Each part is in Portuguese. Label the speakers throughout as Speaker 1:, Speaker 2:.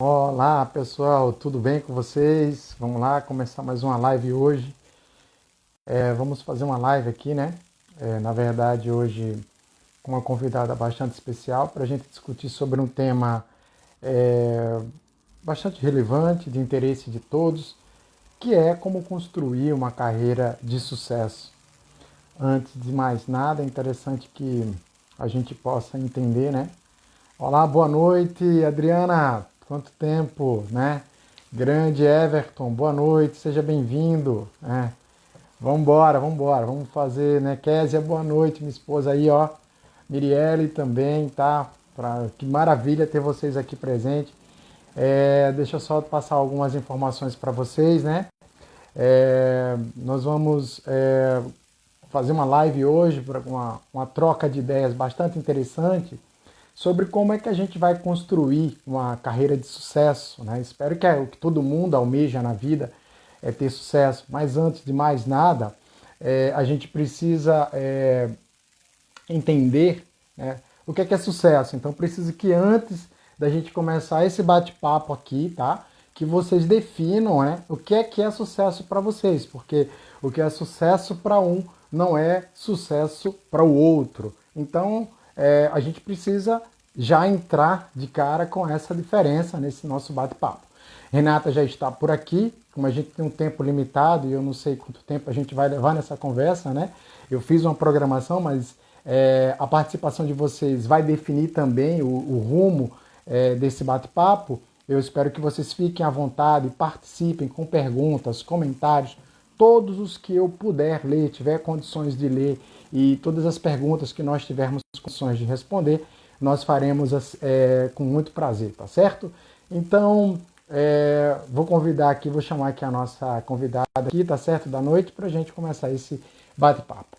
Speaker 1: Olá pessoal, tudo bem com vocês? Vamos lá começar mais uma live hoje. Vamos fazer uma live aqui, né? Na verdade, hoje com uma convidada bastante especial para a gente discutir sobre um tema é, bastante relevante, de interesse de todos, que é como construir uma carreira de sucesso. Antes de mais nada, é interessante que a gente possa entender, né? Olá, boa noite, Adriana. Quanto tempo, né? Grande Everton, boa noite, seja bem-vindo. Vamos embora, vamos embora, vamos fazer, né? Késia, boa noite, minha esposa aí, ó. Mirielle também, tá? Que maravilha ter vocês aqui presentes. Deixa eu só passar algumas informações para vocês, né? Nós vamos fazer uma live hoje, uma troca de ideias bastante interessante sobre como é que a gente vai construir uma carreira de sucesso, né? Espero que é o que todo mundo almeja na vida é ter sucesso, mas antes de mais nada, a gente precisa entender, né, o que é sucesso. Então, preciso que antes da gente começar esse bate-papo aqui, tá? Que vocês definam, né, o que é sucesso para vocês, porque o que é sucesso para um não é sucesso para o outro. Então, a gente precisa já entrar de cara com essa diferença nesse nosso bate-papo. Renata já está por aqui, como a gente tem um tempo limitado e eu não sei quanto tempo a gente vai levar nessa conversa, né? Eu fiz uma programação, mas a participação de vocês vai definir também o rumo desse bate-papo. Eu espero que vocês fiquem à vontade, participem com perguntas, comentários, todos os que eu puder ler, tiver condições de ler, e todas as perguntas que nós tivermos condições de responder, nós faremos com muito prazer, tá certo? Então, vou convidar aqui, vou chamar aqui a nossa convidada aqui, tá certo? Da noite, para a gente começar esse bate-papo.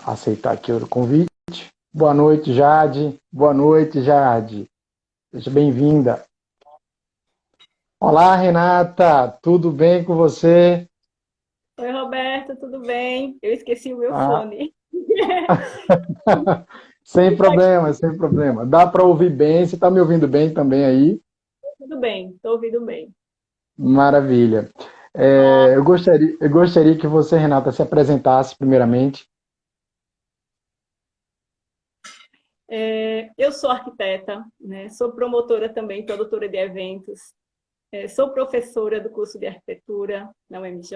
Speaker 1: Aceitar aqui o convite. Boa noite, Jade. Boa noite, Jade. Seja bem-vinda. Olá, Renata. Tudo bem com você?
Speaker 2: Oi, Roberto, tudo bem? Eu esqueci o meu
Speaker 1: Ah,
Speaker 2: fone.
Speaker 1: sem problema, sem problema. Dá para ouvir bem. Você está me ouvindo bem também aí?
Speaker 2: Tudo bem, estou ouvindo bem.
Speaker 1: Maravilha. Eu gostaria que você, Renata, se apresentasse primeiramente.
Speaker 2: Eu sou arquiteta, né? Sou promotora também, produtora de eventos, sou professora do curso de arquitetura na UMJ,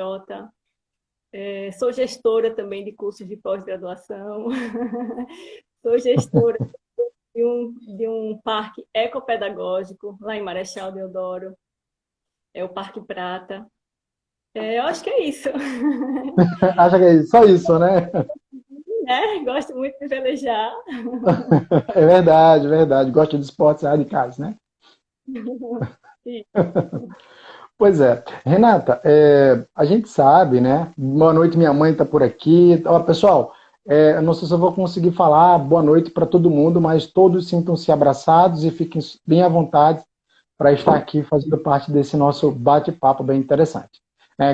Speaker 2: sou gestora também de cursos de pós-graduação, sou gestora de um parque ecopedagógico lá em Marechal Deodoro, é o Parque Prata. Eu acho que é isso.
Speaker 1: Acha que é só isso, né?
Speaker 2: Gosto muito de velejar.
Speaker 1: É verdade, verdade. Gosta de esportes radicais, né? Pois é. Renata, a gente sabe, né? Boa noite, minha mãe está por aqui. Ó, pessoal, eu não sei se eu vou conseguir falar boa noite para todo mundo, mas todos sintam-se abraçados e fiquem bem à vontade para estar aqui fazendo parte desse nosso bate-papo bem interessante.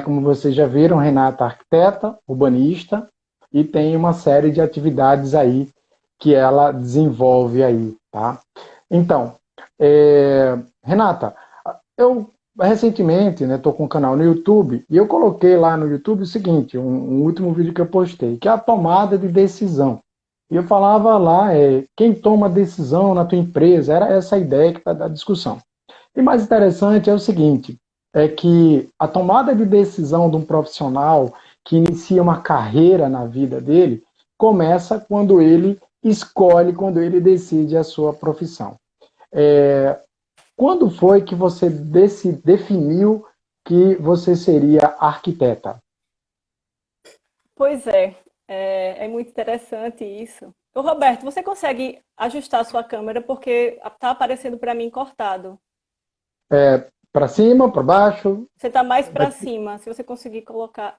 Speaker 1: Como vocês já viram, Renata é arquiteta, urbanista e tem uma série de atividades aí que ela desenvolve aí, tá? Então, Renata, eu recentemente, né, estou com um canal no YouTube e eu coloquei lá no YouTube o seguinte, um último vídeo que eu postei, que é a tomada de decisão. E eu falava lá, quem toma decisão na tua empresa, era essa a ideia que está da discussão. E mais interessante é o seguinte, é que a tomada de decisão de um profissional que inicia uma carreira na vida dele, começa quando ele escolhe, quando ele decide a sua profissão. Quando foi que você definiu que você seria arquiteta?
Speaker 2: Pois é muito interessante isso. Ô, Roberto, você consegue ajustar a sua câmera porque está aparecendo para mim cortado.
Speaker 1: Para cima, para baixo?
Speaker 2: Você está mais para
Speaker 1: Daqui?
Speaker 2: cima. Se você conseguir colocar,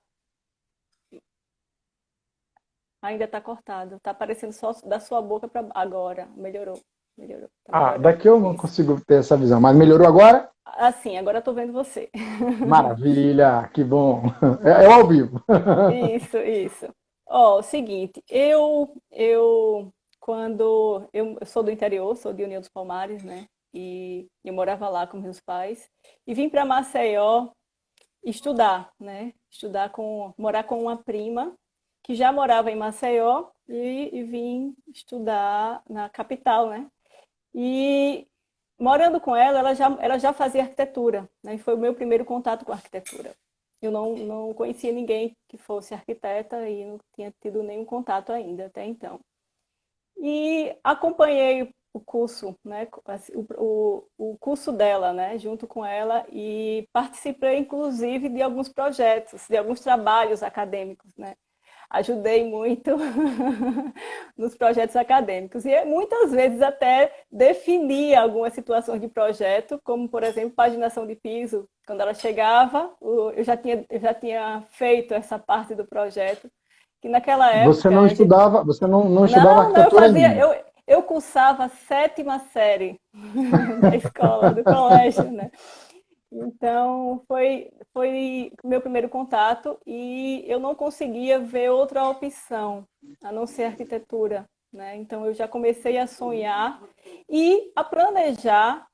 Speaker 2: ainda está cortado. Está aparecendo só da sua boca para agora. Melhorou, melhorou, está melhorando.
Speaker 1: Daqui eu não
Speaker 2: Isso.
Speaker 1: consigo ter essa visão, mas melhorou agora?
Speaker 2: Assim, agora eu estou vendo você.
Speaker 1: Maravilha, que bom. É ao vivo.
Speaker 2: Isso, isso. Ó, o seguinte, quando eu sou do interior, sou de União dos Palmares, né? E eu morava lá com meus pais e vim para Maceió estudar, né? Morar com uma prima que já morava em Maceió e vim estudar na capital, né? E morando com ela, ela já fazia arquitetura, né? E foi o meu primeiro contato com a arquitetura. Eu não conhecia ninguém que fosse arquiteta e não tinha tido nenhum contato ainda até então. E acompanhei o curso, né, assim, o curso dela, né, junto com ela, e participei, inclusive, de alguns projetos, de alguns trabalhos acadêmicos, né. Ajudei muito nos projetos acadêmicos. E muitas vezes até definia algumas situações de projeto, como, por exemplo, paginação de piso. Quando ela chegava, eu já tinha feito essa parte do projeto, que naquela
Speaker 1: Você
Speaker 2: época
Speaker 1: não
Speaker 2: a gente
Speaker 1: estudava, você não estudava
Speaker 2: não, eu
Speaker 1: arquitetura
Speaker 2: fazia,
Speaker 1: ainda.
Speaker 2: eu cursava a sétima série da escola, do colégio, né? Então, foi o meu primeiro contato e eu não conseguia ver outra opção, a não ser arquitetura, né? Então, eu já comecei a sonhar e a planejar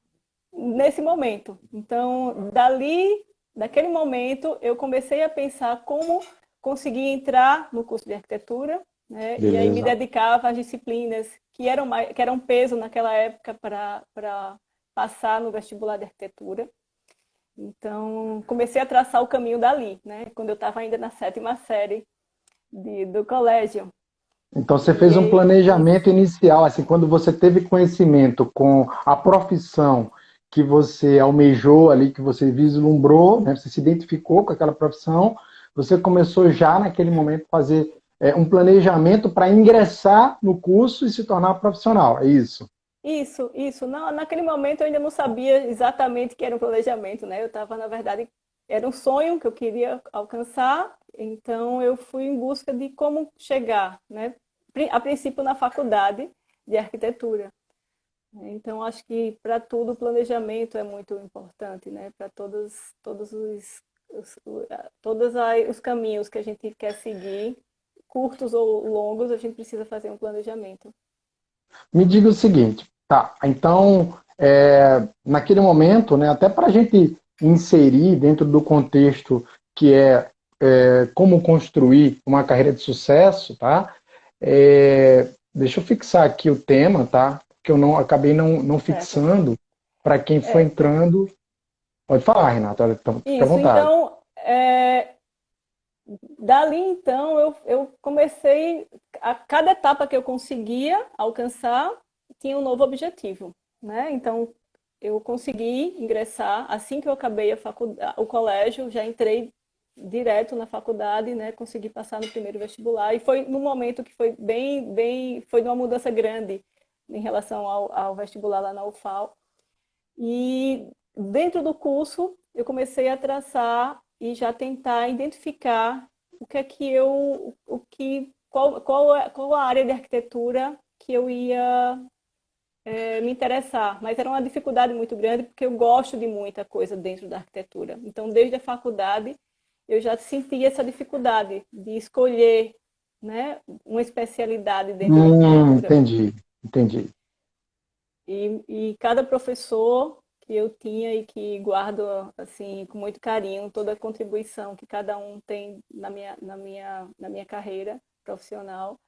Speaker 2: nesse momento. Então, daquele momento, eu comecei a pensar como conseguir entrar no curso de arquitetura, né? E aí me
Speaker 1: Beleza.
Speaker 2: dedicava às disciplinas que eram peso naquela época para passar no vestibular de arquitetura. Então, comecei a traçar o caminho dali, né? Quando eu estava ainda na sétima série do colégio.
Speaker 1: Então você fez um
Speaker 2: E
Speaker 1: planejamento
Speaker 2: isso.
Speaker 1: inicial, assim, quando você teve conhecimento com a profissão que você almejou ali, que você vislumbrou, né? Você se identificou com aquela profissão, você começou já naquele momento a fazer um planejamento para ingressar no curso e se tornar profissional, é isso?
Speaker 2: Isso. Não, naquele momento eu ainda não sabia exatamente o que era um planejamento, né? Eu estava, na verdade, era um sonho que eu queria alcançar, então eu fui em busca de como chegar, né? A princípio na faculdade de arquitetura. Então acho que para tudo o planejamento é muito importante, né? Para todos os caminhos que a gente quer seguir, curtos ou longos, a gente precisa fazer um planejamento.
Speaker 1: Me diga o seguinte, tá? Então, naquele momento, né, até para a gente inserir dentro do contexto que como construir uma carreira de sucesso, tá? Deixa eu fixar aqui o tema, tá? Que eu não acabei não
Speaker 2: Certo?
Speaker 1: fixando para quem for
Speaker 2: É,
Speaker 1: entrando. Pode falar, Renato, olha, então, fica à
Speaker 2: isso.
Speaker 1: vontade.
Speaker 2: Então, dali então eu comecei a cada etapa que eu conseguia alcançar tinha um novo objetivo, né? Então eu consegui ingressar assim que eu acabei o colégio, já entrei direto na faculdade, né? Consegui passar no primeiro vestibular e foi num momento que foi foi uma mudança grande em relação ao vestibular lá na UFAL. E dentro do curso, eu comecei a traçar e já tentar identificar o que é que eu, o que, qual a área de arquitetura que eu ia me interessar. Mas era uma dificuldade muito grande porque eu gosto de muita coisa dentro da arquitetura. Então, desde a faculdade, eu já sentia essa dificuldade de escolher, né, uma especialidade dentro da arquitetura.
Speaker 1: Entendi, entendi.
Speaker 2: E cada professor que eu tinha e que guardo assim com muito carinho toda a contribuição que cada um tem na minha carreira profissional,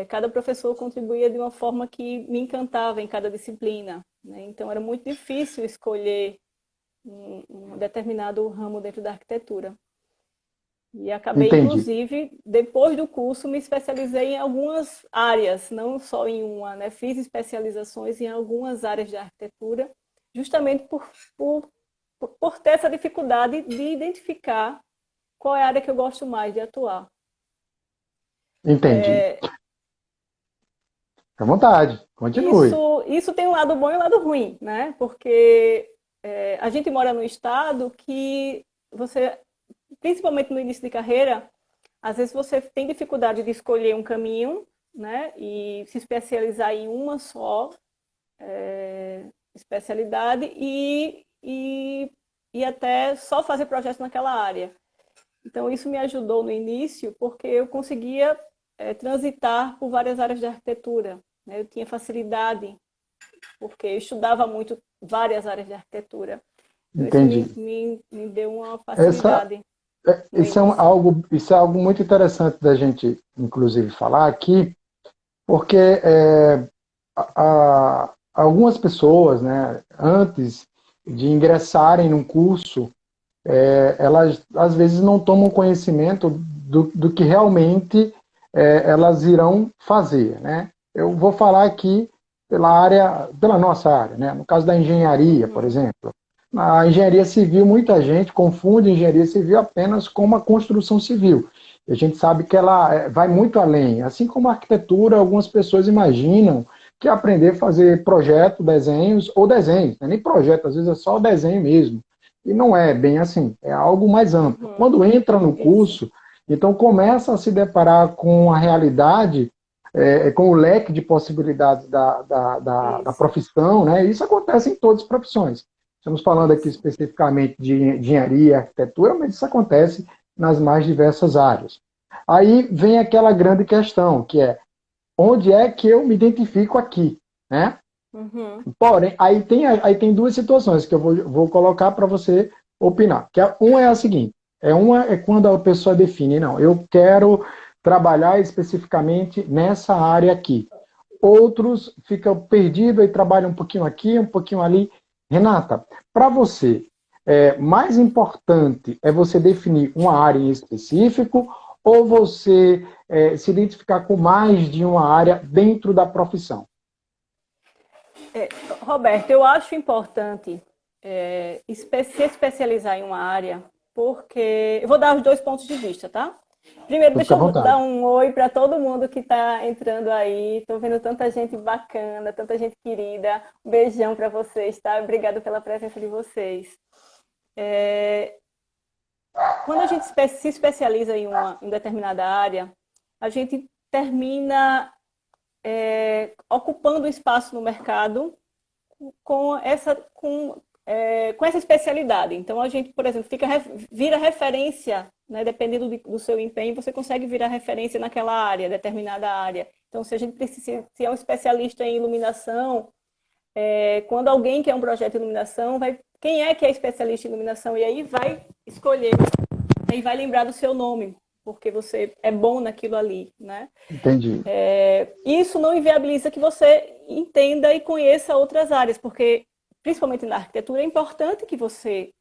Speaker 2: cada professor contribuía de uma forma que me encantava em cada disciplina, né? Então era muito difícil escolher um determinado ramo dentro da arquitetura. E acabei,
Speaker 1: Entendi.
Speaker 2: inclusive, depois do curso, me especializei em algumas áreas, não só em uma, né? Fiz especializações em algumas áreas de arquitetura, justamente por, por ter essa dificuldade de identificar qual é a área que eu gosto mais de atuar.
Speaker 1: Entendi. Fica à vontade, continue.
Speaker 2: Isso tem um lado bom e um lado ruim, né? Porque a gente mora num estado que você, principalmente no início de carreira, às vezes você tem dificuldade de escolher um caminho, né? E se especializar em uma só especialidade e até só fazer projetos naquela área. Então, isso me ajudou no início, porque eu conseguia transitar por várias áreas de arquitetura, né? Eu tinha facilidade, porque eu estudava muito várias áreas de arquitetura. Então, isso
Speaker 1: Entendi.
Speaker 2: me deu uma
Speaker 1: Essa,
Speaker 2: facilidade no início.
Speaker 1: isso é algo muito interessante da gente, inclusive, falar aqui, porque algumas pessoas, né, antes de ingressarem num curso, elas às vezes não tomam conhecimento do que realmente elas irão fazer, né? Eu vou falar aqui pela nossa área, né? No caso da engenharia, por
Speaker 2: Uhum.
Speaker 1: exemplo. Na engenharia civil, muita gente confunde engenharia civil apenas com uma construção civil. E a gente sabe que ela vai muito além. Assim como a arquitetura, algumas pessoas imaginam que aprender a fazer projeto, desenhos, ou desenhos, não é nem projeto, às vezes é só o desenho mesmo. E não é bem assim, é algo mais amplo.
Speaker 2: Uhum.
Speaker 1: Quando entra no
Speaker 2: Isso.
Speaker 1: curso, então começa a se deparar com a realidade, com o leque de possibilidades da
Speaker 2: Isso.
Speaker 1: profissão, né? Isso acontece em todas as profissões. Estamos falando aqui
Speaker 2: Isso.
Speaker 1: especificamente de engenharia e arquitetura, mas isso acontece nas mais diversas áreas. Aí vem aquela grande questão, que é onde é que eu me identifico aqui, né?
Speaker 2: Uhum.
Speaker 1: Porém, aí tem duas situações que eu vou colocar para você opinar. Uma é a seguinte: uma é quando a pessoa define, não, eu quero trabalhar especificamente nessa área aqui. Outros ficam perdidos e trabalham um pouquinho aqui, um pouquinho ali. Renata, para você, mais importante é você definir uma área em específico ou você se identificar com mais de uma área dentro da profissão?
Speaker 2: Roberto, eu acho importante se especializar em uma área, porque eu vou dar os dois pontos de vista, tá? Primeiro,
Speaker 1: Fica
Speaker 2: deixa
Speaker 1: à
Speaker 2: eu dar
Speaker 1: vontade.
Speaker 2: um oi para todo mundo que está entrando aí. Estou vendo tanta gente bacana, tanta gente querida. Um beijão para vocês, tá? Obrigada pela presença de vocês. Quando a gente se especializa em determinada área, a gente termina ocupando espaço no mercado com com essa especialidade. Então, a gente, por exemplo, vira referência, né? Dependendo do seu empenho, você consegue virar referência naquela área, determinada área. Então, se a gente precisa, se é um especialista em iluminação, quando alguém quer um projeto de iluminação, quem é que é especialista em iluminação? E aí vai escolher, e vai lembrar do seu nome, porque você é bom naquilo ali, né?
Speaker 1: Entendi.
Speaker 2: Isso não inviabiliza que você entenda e conheça outras áreas, porque, principalmente na arquitetura, é importante que você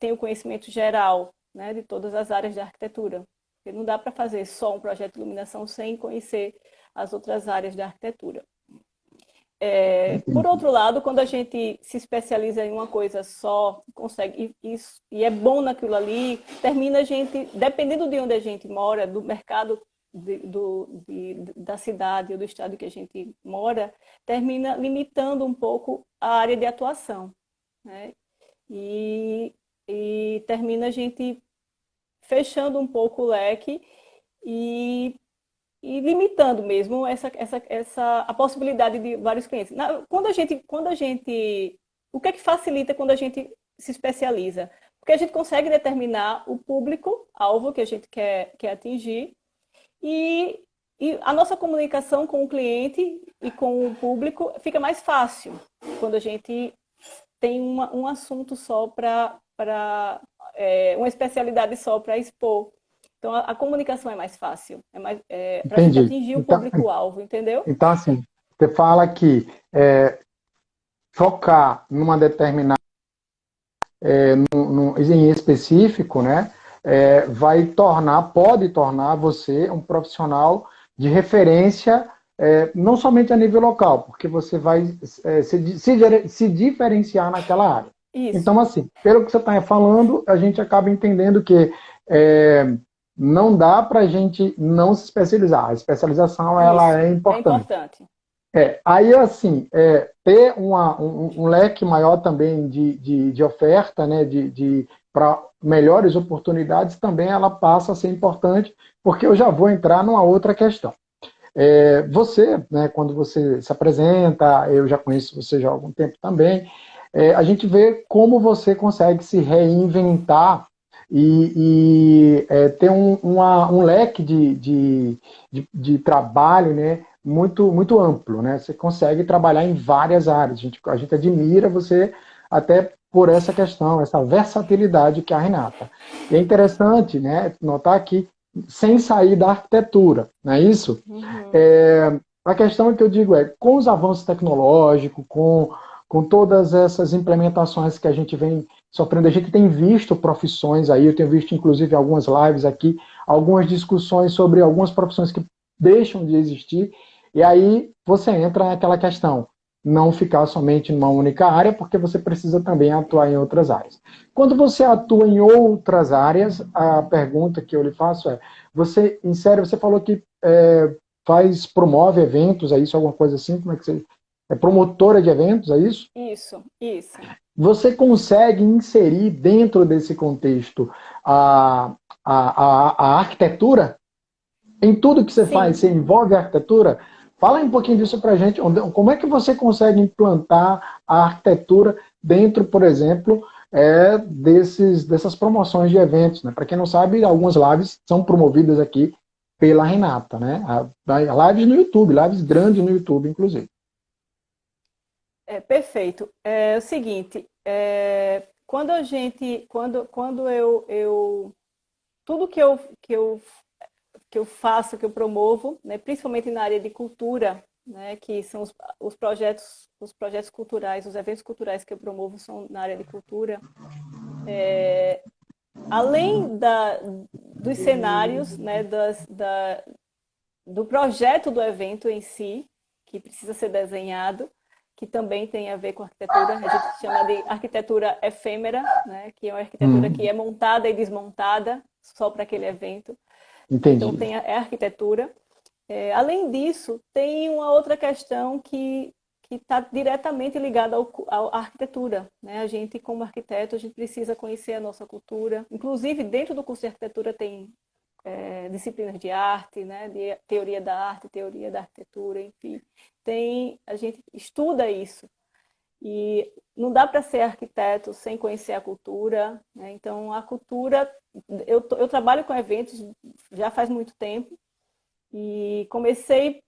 Speaker 2: tenha o conhecimento geral, né, de todas as áreas de arquitetura. Porque não dá para fazer só um projeto de iluminação sem conhecer as outras áreas da arquitetura. Por
Speaker 1: Entendi.
Speaker 2: outro lado, quando a gente se especializa em uma coisa só, consegue isso e é bom naquilo ali, termina a gente, dependendo de onde a gente mora, do mercado da cidade ou do estado que a gente mora, termina limitando um pouco a área de atuação, né? E, e termina a gente fechando um pouco o leque e limitando mesmo a possibilidade de vários clientes. Quando a gente, o que é que facilita quando a gente se especializa? Porque a gente consegue determinar o público-alvo que a gente quer atingir e, a nossa comunicação com o cliente e com o público fica mais fácil quando a gente tem um assunto só uma especialidade só para expor. Então, a comunicação é mais fácil, para a gente
Speaker 1: Entendi.
Speaker 2: atingir o público-alvo, entendeu?
Speaker 1: Então, assim, você fala que focar numa determinada, em específico, né, pode tornar você um profissional de referência, não somente a nível local, porque você vai se diferenciar naquela área.
Speaker 2: Isso,
Speaker 1: Então, assim, pelo que você está falando, a gente acaba entendendo que não dá para a gente não se especializar. A especialização, ela
Speaker 2: isso.
Speaker 1: é
Speaker 2: É
Speaker 1: importante.
Speaker 2: importante.
Speaker 1: Aí, assim, ter um leque maior também de oferta, né, para melhores oportunidades, também ela passa a ser importante, porque eu já vou entrar numa outra questão. Você, né, quando você se apresenta, eu já conheço você já há algum tempo também, a gente vê como você consegue se reinventar ter um leque de trabalho, né, muito amplo, né? Você consegue trabalhar em várias áreas. A gente admira você até por essa questão, essa versatilidade que é a Renata. E é interessante, né, notar que sem sair da arquitetura, não é isso?
Speaker 2: Uhum.
Speaker 1: A questão que eu digo é, com os avanços tecnológicos, com todas essas implementações que a gente vem sofrendo, a gente tem visto profissões aí, eu tenho visto inclusive algumas lives aqui, algumas discussões sobre algumas profissões que deixam de existir, e aí você entra naquela questão, não ficar somente numa única área, porque você precisa também atuar em outras áreas. Quando você atua em outras áreas, a pergunta que eu lhe faço é, você insere, você falou que promove eventos, é isso, alguma coisa assim, como é que você... É promotora de eventos, é isso?
Speaker 2: Isso, isso.
Speaker 1: Você consegue inserir dentro desse contexto a, a arquitetura? Em tudo que você faz,
Speaker 2: Sim.
Speaker 1: você envolve a arquitetura? Fala um pouquinho disso para a gente. Como é que você consegue implantar a arquitetura dentro, por exemplo, dessas promoções de eventos? Né? Para quem não sabe, algumas lives são promovidas aqui pela Renata. Né? Lives no YouTube, lives grandes no YouTube, inclusive.
Speaker 2: Perfeito. É o seguinte, quando a gente, quando tudo que eu faço, que eu promovo, né, principalmente na área de cultura, né, que são os projetos culturais, os eventos culturais que eu promovo são na área de cultura. Além dos cenários, né, do projeto do evento em si, que precisa ser desenhado, que também tem a ver com arquitetura, a gente chama de arquitetura efêmera, né, que é uma arquitetura que é montada e desmontada só para aquele evento. Então,
Speaker 1: Entendi.
Speaker 2: é arquitetura. Além disso, tem uma outra questão que está diretamente ligada à arquitetura. Né? A gente, como arquiteto, a gente precisa conhecer a nossa cultura. Inclusive, dentro do curso de arquitetura tem disciplinas de arte, né? De teoria da arte, teoria da arquitetura, enfim. A gente estuda isso. E não dá para ser arquiteto sem conhecer a cultura. Né? Então, a cultura... Eu trabalho com eventos já faz muito tempo e comecei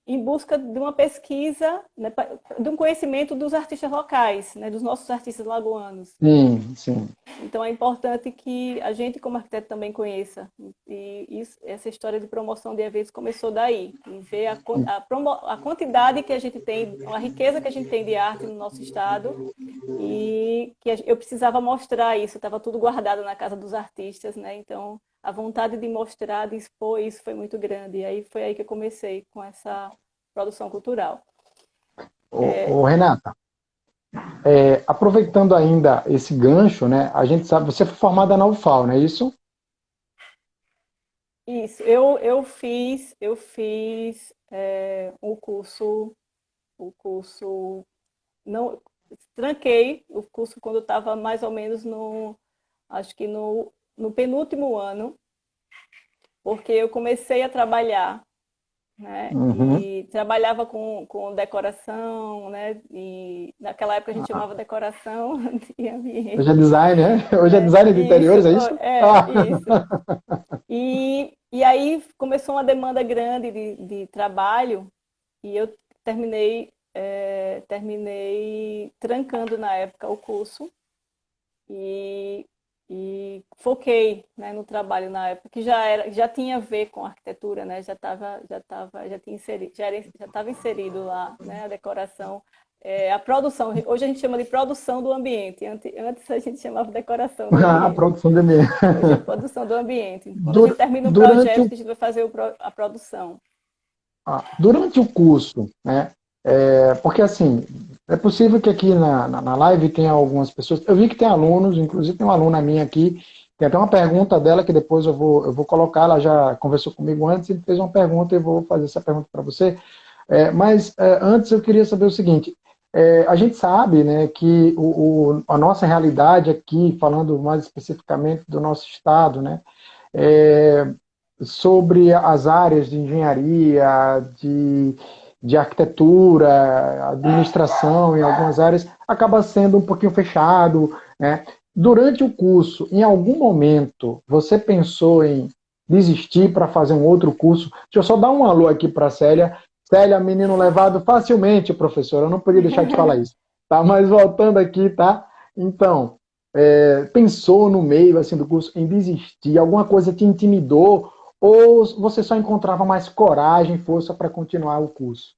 Speaker 2: em busca de uma pesquisa, né, de um conhecimento dos artistas locais, né, dos nossos artistas lagoanos.
Speaker 1: Sim, sim.
Speaker 2: Então é importante que a gente, como arquiteto, também conheça. E essa história de promoção de eventos começou daí, em ver a quantidade que a gente tem, a riqueza que a gente tem de arte no nosso estado, e que eu precisava mostrar isso, estava tudo guardado na casa dos artistas, né? Então a vontade de mostrar, de expor isso foi muito grande. E aí foi aí que eu comecei com essa produção cultural.
Speaker 1: Renata, aproveitando ainda esse gancho, né? A gente sabe, você foi formada na UFAL, não é isso?
Speaker 2: Isso, eu fiz o curso, não, tranquei o curso quando eu estava mais ou menos acho que no penúltimo ano, porque eu comecei a trabalhar, né,
Speaker 1: Uhum.
Speaker 2: e trabalhava com decoração, né, e naquela época a gente chamava decoração de
Speaker 1: Hoje é
Speaker 2: ambiente.
Speaker 1: design, né? Hoje é design de
Speaker 2: Isso,
Speaker 1: interiores, é isso? Ah.
Speaker 2: isso. E aí começou uma demanda grande de trabalho e eu terminei trancando na época o curso e, e foquei, né, no trabalho na época, que já tinha a ver com arquitetura, né? Já tinha inserido, já estava inserido lá, né, a decoração. A produção, hoje a gente chama de produção do ambiente, antes a gente chamava de decoração do
Speaker 1: A
Speaker 2: ambiente.
Speaker 1: produção de meio.
Speaker 2: Hoje é produção do ambiente. Quando a gente termina um
Speaker 1: Durante
Speaker 2: projeto,
Speaker 1: o,
Speaker 2: que a gente vai fazer a produção.
Speaker 1: durante o curso, né? Porque assim, é possível que aqui na live tenha algumas pessoas. Eu vi que tem alunos, inclusive tem uma aluna minha aqui, tem até uma pergunta dela que depois eu vou colocar, ela já conversou comigo antes e fez uma pergunta e eu vou fazer essa pergunta para você. Mas antes eu queria saber o seguinte: a gente sabe, né, que a nossa realidade aqui, falando mais especificamente do nosso estado, né, é, sobre as áreas de engenharia, de arquitetura, administração em algumas áreas, acaba sendo um pouquinho fechado, né? durante o curso, em algum momento, você pensou em desistir para fazer um outro curso? Deixa eu só dar um alô aqui para a Célia. Célia, menino levado facilmente, professora. Eu não podia deixar de falar isso. Tá? Mas voltando aqui, tá? Então, pensou no meio assim, do curso em desistir? Alguma coisa te intimidou? Ou você só encontrava mais coragem, força para continuar o curso?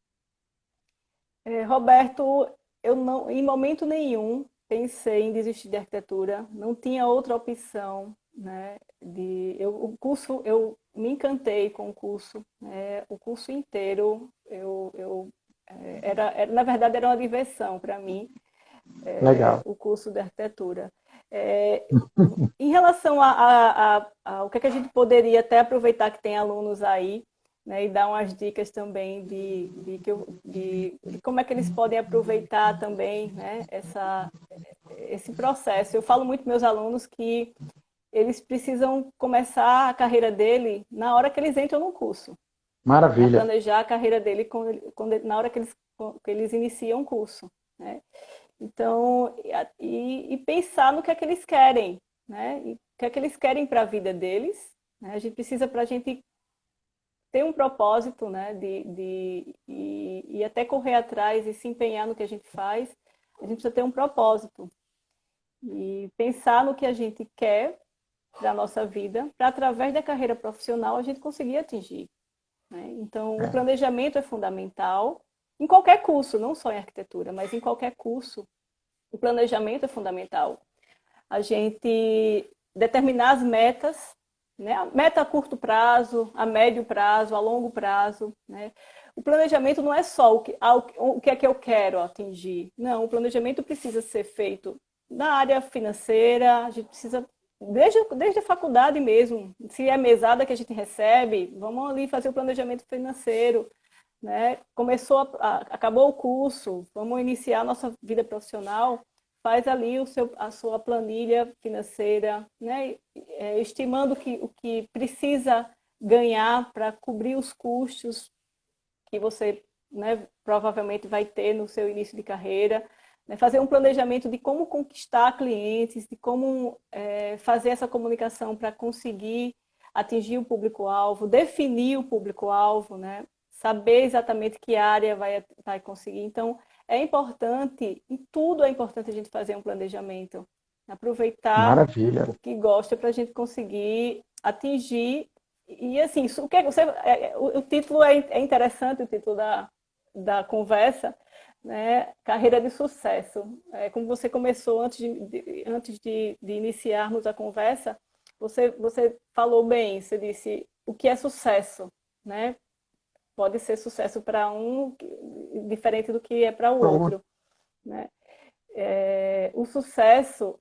Speaker 2: Roberto, eu não, em momento nenhum pensei em desistir de arquitetura, não tinha outra opção, né? O curso, eu me encantei com o curso, né? O curso inteiro, na verdade, era uma diversão para mim,
Speaker 1: Legal.
Speaker 2: o curso de arquitetura. É, em relação ao que a gente poderia até aproveitar que tem alunos aí, né, e dar umas dicas também de como é que eles podem aproveitar também, né, esse processo. Eu falo muito para meus alunos que eles precisam começar a carreira dele na hora que eles entram no curso, né,
Speaker 1: Maravilha.
Speaker 2: planejar a carreira dele na hora que eles iniciam o curso, né? Então, e pensar no que é que eles querem, né? E o que é que eles querem para a vida deles, né? A gente precisa, para a gente ter um propósito, né? E até correr atrás e se empenhar no que a gente faz, a gente precisa ter um propósito. E pensar no que a gente quer para a nossa vida, para através da carreira profissional a gente conseguir atingir, né? Então, o
Speaker 1: É.
Speaker 2: planejamento é fundamental em qualquer curso, não só em arquitetura, mas em qualquer curso. O planejamento é fundamental. A gente determinar as metas, né? A meta a curto prazo, a médio prazo, a longo prazo, né? O planejamento não é só o que é que eu quero atingir. Não, o planejamento precisa ser feito na área financeira, a gente precisa, desde a faculdade mesmo, se é mesada que a gente recebe, vamos ali fazer o planejamento financeiro, né? Acabou o curso, vamos iniciar a nossa vida profissional, faz ali a sua planilha financeira, né? Estimando o que precisa ganhar para cobrir os custos que você, né, provavelmente vai ter no seu início de carreira, né? Fazer um planejamento de como conquistar clientes, de como fazer essa comunicação para conseguir atingir o público-alvo, definir o público-alvo, né? Saber exatamente que área vai conseguir. Então, é importante, em tudo é importante a gente fazer um planejamento, aproveitar
Speaker 1: Maravilha.
Speaker 2: o que gosta para a gente conseguir atingir. E assim, o que você, o título é interessante, o título da conversa, né? Carreira de sucesso. Como você começou antes de iniciarmos a conversa, você falou bem, você disse o que é sucesso, né? Pode ser sucesso para um diferente do que é para o outro, né? O sucesso,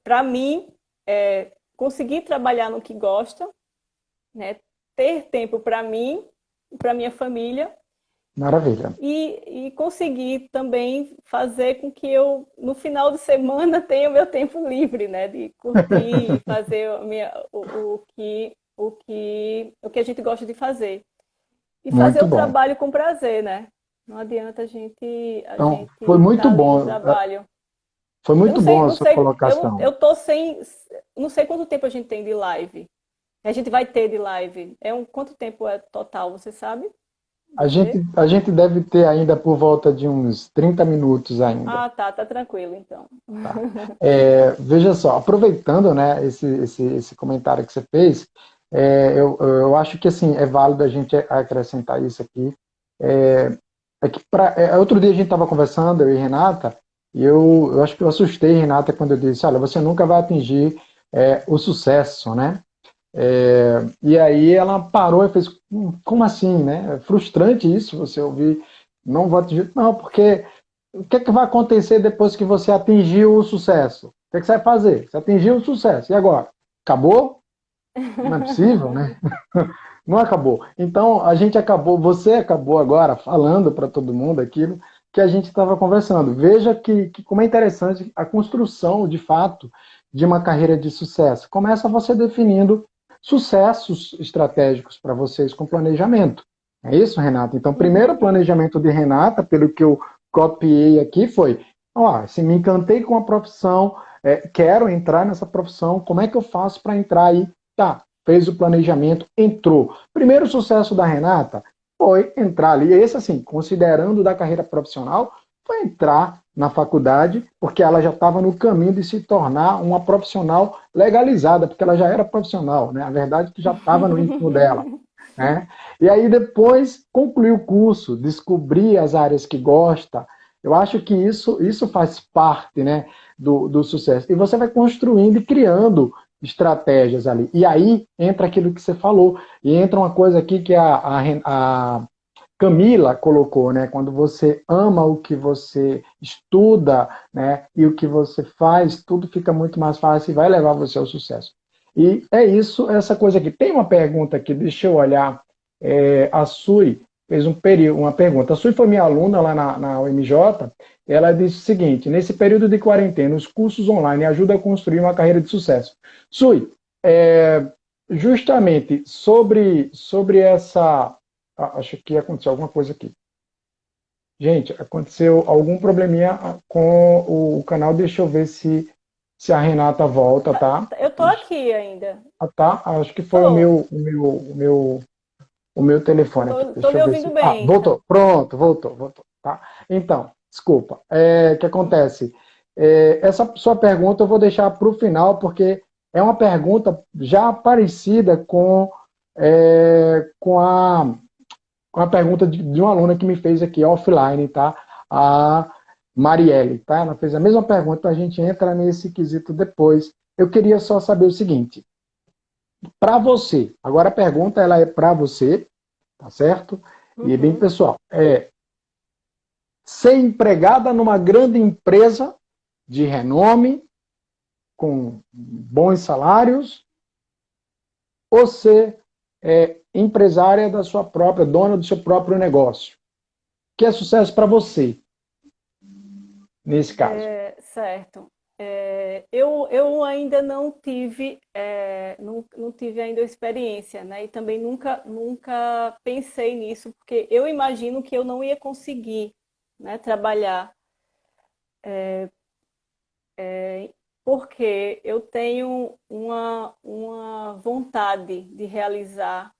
Speaker 2: para mim, é conseguir trabalhar no que gosta, né? Ter tempo para mim, para minha família
Speaker 1: Maravilha.
Speaker 2: e conseguir também fazer com que eu, no final de semana, tenha o meu tempo livre, né? De curtir, fazer o que a gente gosta de fazer. E fazer
Speaker 1: Muito
Speaker 2: o
Speaker 1: bom.
Speaker 2: trabalho com prazer, né? Não adianta a
Speaker 1: Então,
Speaker 2: gente
Speaker 1: foi
Speaker 2: estar
Speaker 1: muito
Speaker 2: ali no
Speaker 1: bom.
Speaker 2: trabalho.
Speaker 1: Foi
Speaker 2: Eu não
Speaker 1: muito bom
Speaker 2: sei,
Speaker 1: a
Speaker 2: não
Speaker 1: sua
Speaker 2: sei,
Speaker 1: colocação.
Speaker 2: eu tô sem, não sei quanto tempo a gente tem de live. A gente vai ter de live. Quanto tempo é total, você sabe dizer?
Speaker 1: A gente deve ter ainda por volta de uns 30 minutos ainda.
Speaker 2: Ah, tá tranquilo então.
Speaker 1: Tá? Veja só, aproveitando, né, esse comentário que você fez, eu acho que assim, é válido a gente acrescentar isso aqui. Outro dia a gente estava conversando, eu e Renata, e eu acho que eu assustei Renata quando eu disse, olha, você nunca vai atingir o sucesso, né? E aí ela parou e fez, como assim, né? É frustrante isso, você ouvir, não vou atingir, não, porque o que é que vai acontecer depois que você atingiu o sucesso? O que é que você vai fazer? Você atingiu o sucesso, e agora? Acabou? Não é possível, né? Não acabou. Então, você acabou agora falando para todo mundo aquilo que a gente estava conversando. Veja que como é interessante a construção, de fato, de uma carreira de sucesso. Começa você definindo sucessos estratégicos para vocês com planejamento. É isso, Renata? Então, primeiro
Speaker 2: Uhum.
Speaker 1: planejamento de Renata, pelo que eu copiei aqui, foi: ó, se me encantei com a profissão, quero entrar nessa profissão, como é que eu faço para entrar aí? Tá, fez o planejamento, entrou. Primeiro sucesso da Renata foi entrar ali, esse assim, considerando da carreira profissional, foi entrar na faculdade, porque ela já estava no caminho de se tornar uma profissional legalizada, porque ela já era profissional, né? A verdade é que já estava no íntimo dela, né? E aí depois concluir o curso, descobrir as áreas que gosta. Eu acho que isso faz parte, né, do sucesso. E você vai construindo e criando estratégias ali. E aí entra aquilo que você falou. E entra uma coisa aqui que a Camila colocou, né? Quando você ama o que você estuda, né? E o que você faz, tudo fica muito mais fácil e vai levar você ao sucesso. E é isso, essa coisa aqui. Tem uma pergunta aqui, deixa eu olhar. A Sui fez uma pergunta. A Sui foi minha aluna lá na UMJ. Ela disse o seguinte: nesse período de quarentena, os cursos online ajudam a construir uma carreira de sucesso. Sui, justamente sobre essa. Acho que aconteceu alguma coisa aqui. Gente, aconteceu algum probleminha com o canal. Deixa eu ver se a Renata volta, tá?
Speaker 2: Eu tô aqui ainda.
Speaker 1: Tá? Acho que foi
Speaker 2: Tô.
Speaker 1: o meu telefone aqui.
Speaker 2: Tô
Speaker 1: Deixa
Speaker 2: lhe
Speaker 1: eu ver
Speaker 2: ouvindo
Speaker 1: se.
Speaker 2: bem.
Speaker 1: Voltou. Pronto, voltou. Tá? Então, desculpa. O que acontece? Essa sua pergunta eu vou deixar para o final, porque é uma pergunta já parecida com a pergunta de uma aluna que me fez aqui offline, tá? A Marielle, tá? Ela fez a mesma pergunta, a gente entra nesse quesito depois. Eu queria só saber o seguinte: para você, agora a pergunta ela é para você, tá certo? E é bem
Speaker 2: Uhum.
Speaker 1: pessoal. Ser empregada numa grande empresa de renome, com bons salários, ou ser empresária da sua própria, dona do seu próprio negócio? Que é sucesso para você, nesse caso?
Speaker 2: Certo. Eu ainda não tive, não tive ainda experiência, né? E também nunca pensei nisso, porque eu imagino que eu não ia conseguir, né, trabalhar, porque eu tenho uma vontade de realizar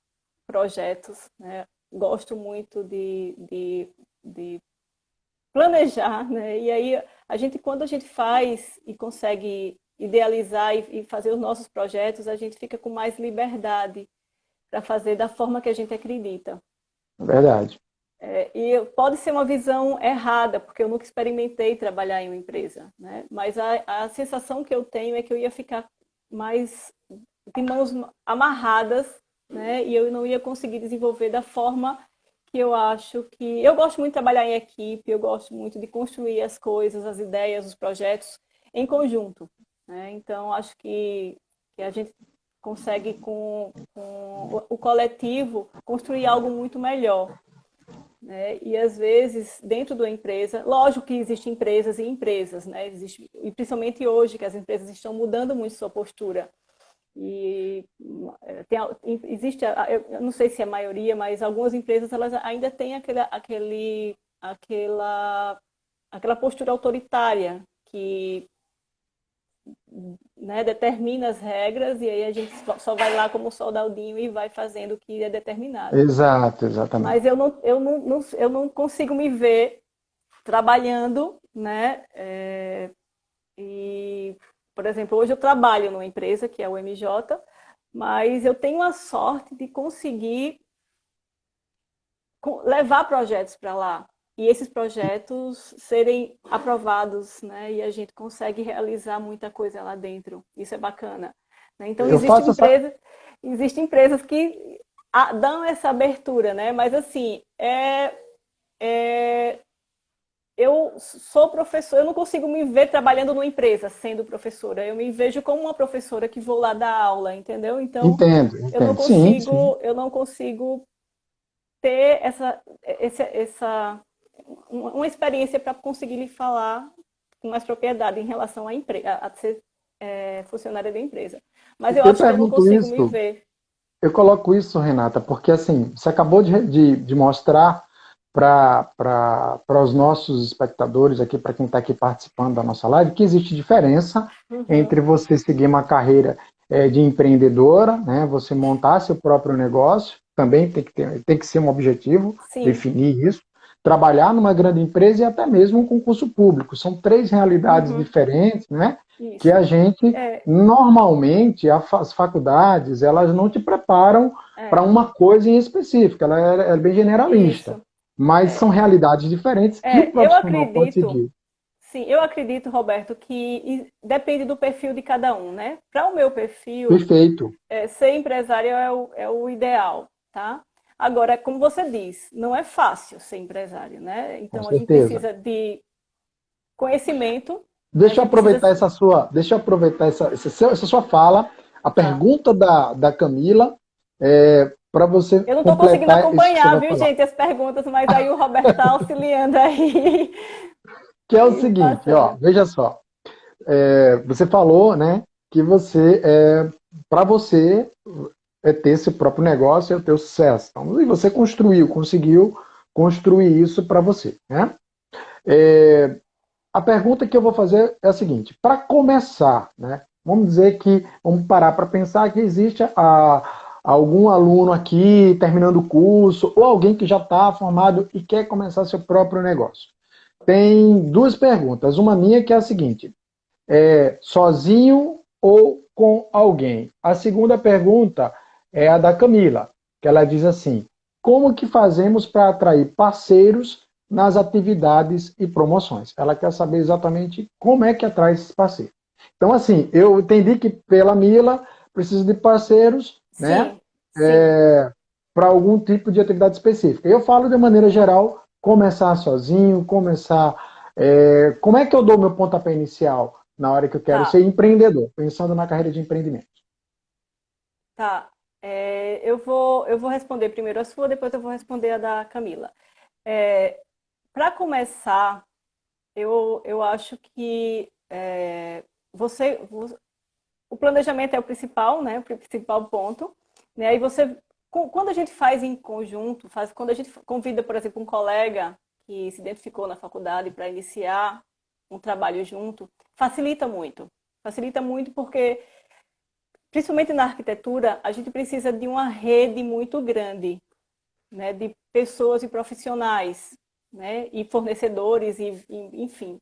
Speaker 2: projetos, né? Gosto muito de planejar, né? E aí quando a gente faz e consegue idealizar e fazer os nossos projetos, a gente fica com mais liberdade para fazer da forma que a gente acredita.
Speaker 1: Verdade.
Speaker 2: E pode ser uma visão errada, porque eu nunca experimentei trabalhar em uma empresa, né? Mas a sensação que eu tenho é que eu ia ficar mais de mãos amarradas, né? E eu não ia conseguir desenvolver da forma que eu acho que... Eu gosto muito de trabalhar em equipe, eu gosto muito de construir as coisas, as ideias, os projetos em conjunto, né? Então, acho que a gente consegue, com o coletivo, construir algo muito melhor, né? E às vezes, dentro da empresa, lógico que existem empresas e empresas, né? E principalmente hoje, que as empresas estão mudando muito sua postura. E existe, eu não sei se é a maioria, mas algumas empresas elas ainda têm aquela postura autoritária que, né, determina as regras e aí a gente só vai lá como soldadinho e vai fazendo o que é determinado.
Speaker 1: Exato, exatamente.
Speaker 2: Mas eu não consigo me ver trabalhando, né? E, por exemplo, hoje eu trabalho numa empresa que é o MJ, mas eu tenho a sorte de conseguir levar projetos para lá e esses projetos serem aprovados, né? E a gente consegue realizar muita coisa lá dentro. Isso é bacana, né? Então
Speaker 1: Eu faço essa.
Speaker 2: existem empresas que dão essa abertura, né? Mas assim, eu sou professora, eu não consigo me ver trabalhando numa empresa sendo professora. Eu me vejo como uma professora que vou lá dar aula, entendeu? Então,
Speaker 1: Entendo. Sim, sim.
Speaker 2: eu não consigo ter uma experiência para conseguir lhe falar com mais propriedade em relação a ser funcionária da empresa. Mas eu
Speaker 1: Eu
Speaker 2: acho que eu não
Speaker 1: pergunto
Speaker 2: consigo me
Speaker 1: isso,
Speaker 2: ver.
Speaker 1: eu coloco isso, Renata, porque assim, você acabou de mostrar para os nossos espectadores aqui, para quem está aqui participando da nossa live, que existe diferença entre você seguir uma carreira de empreendedora, né, você montar seu próprio negócio, também tem que ser um objetivo,
Speaker 2: Sim.
Speaker 1: definir isso, trabalhar numa grande empresa e até mesmo um concurso público. São três realidades diferentes, né?
Speaker 2: Isso.
Speaker 1: Que a gente, normalmente, as faculdades, elas não te preparam para uma coisa em específica, ela é bem generalista.
Speaker 2: Isso.
Speaker 1: Mas são realidades diferentes que o profissional pode seguir.
Speaker 2: Sim, eu acredito, Roberto, que depende do perfil de cada um, né? Para o meu perfil,
Speaker 1: perfeito,
Speaker 2: ser empresário é o ideal, tá? Agora, como você diz, não é fácil ser empresário, né? Então, a gente precisa de conhecimento.
Speaker 1: Deixa eu aproveitar essa sua fala, a pergunta da Camila, para você
Speaker 2: eu não estou conseguindo acompanhar, viu, gente, as perguntas, mas aí o Roberto está auxiliando aí.
Speaker 1: Que é o seguinte, ó, veja só. Você falou, né, que para você ter seu próprio negócio é ter o sucesso. Então, e você conseguiu construir isso para você, né? A pergunta que eu vou fazer é a seguinte: para começar, né? Vamos parar para pensar que existe algum aluno aqui terminando o curso ou alguém que já está formado e quer começar seu próprio negócio. Tem duas perguntas. Uma minha que é a seguinte: sozinho ou com alguém? A segunda pergunta é a da Camila, que ela diz assim: como que fazemos para atrair parceiros nas atividades e promoções? Ela quer saber exatamente como é que atrai esses parceiros. Então, assim, eu entendi que pela Mila precisa de parceiros,
Speaker 2: sim,
Speaker 1: né?
Speaker 2: Sim.
Speaker 1: Para algum tipo de atividade específica. Eu falo de maneira geral, começar sozinho, como é que eu dou meu pontapé inicial na hora que eu quero ser empreendedor, pensando na carreira de empreendimento?
Speaker 2: Tá. Eu vou responder primeiro a sua, depois eu vou responder a da Camila. Para começar, eu acho que o planejamento é o principal, né? O principal ponto. Né? Aí quando a gente faz em conjunto, quando a gente convida, por exemplo, um colega que se identificou na faculdade para iniciar um trabalho junto, facilita muito. Facilita muito porque, principalmente na arquitetura, a gente precisa de uma rede muito grande, né? De pessoas e profissionais, né? E fornecedores, enfim.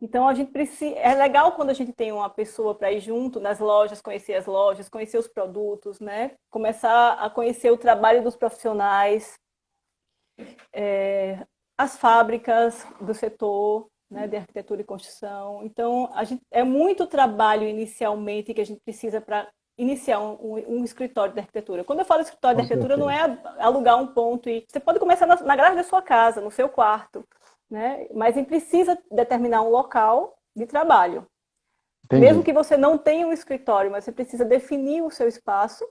Speaker 2: Então, a gente precisa. É legal quando a gente tem uma pessoa para ir junto nas lojas, conhecer as lojas, conhecer os produtos, né? Começar a conhecer o trabalho dos profissionais, as fábricas do setor, né, de arquitetura e construção. Então, é muito trabalho inicialmente que a gente precisa para iniciar um escritório de arquitetura. Quando eu falo escritório de arquitetura, não é alugar um ponto e você pode começar na grade da sua casa, no seu quarto. Né? Mas ele precisa determinar um local de trabalho. Entendi. Mesmo que você não tenha um escritório, mas você precisa definir o seu espaço,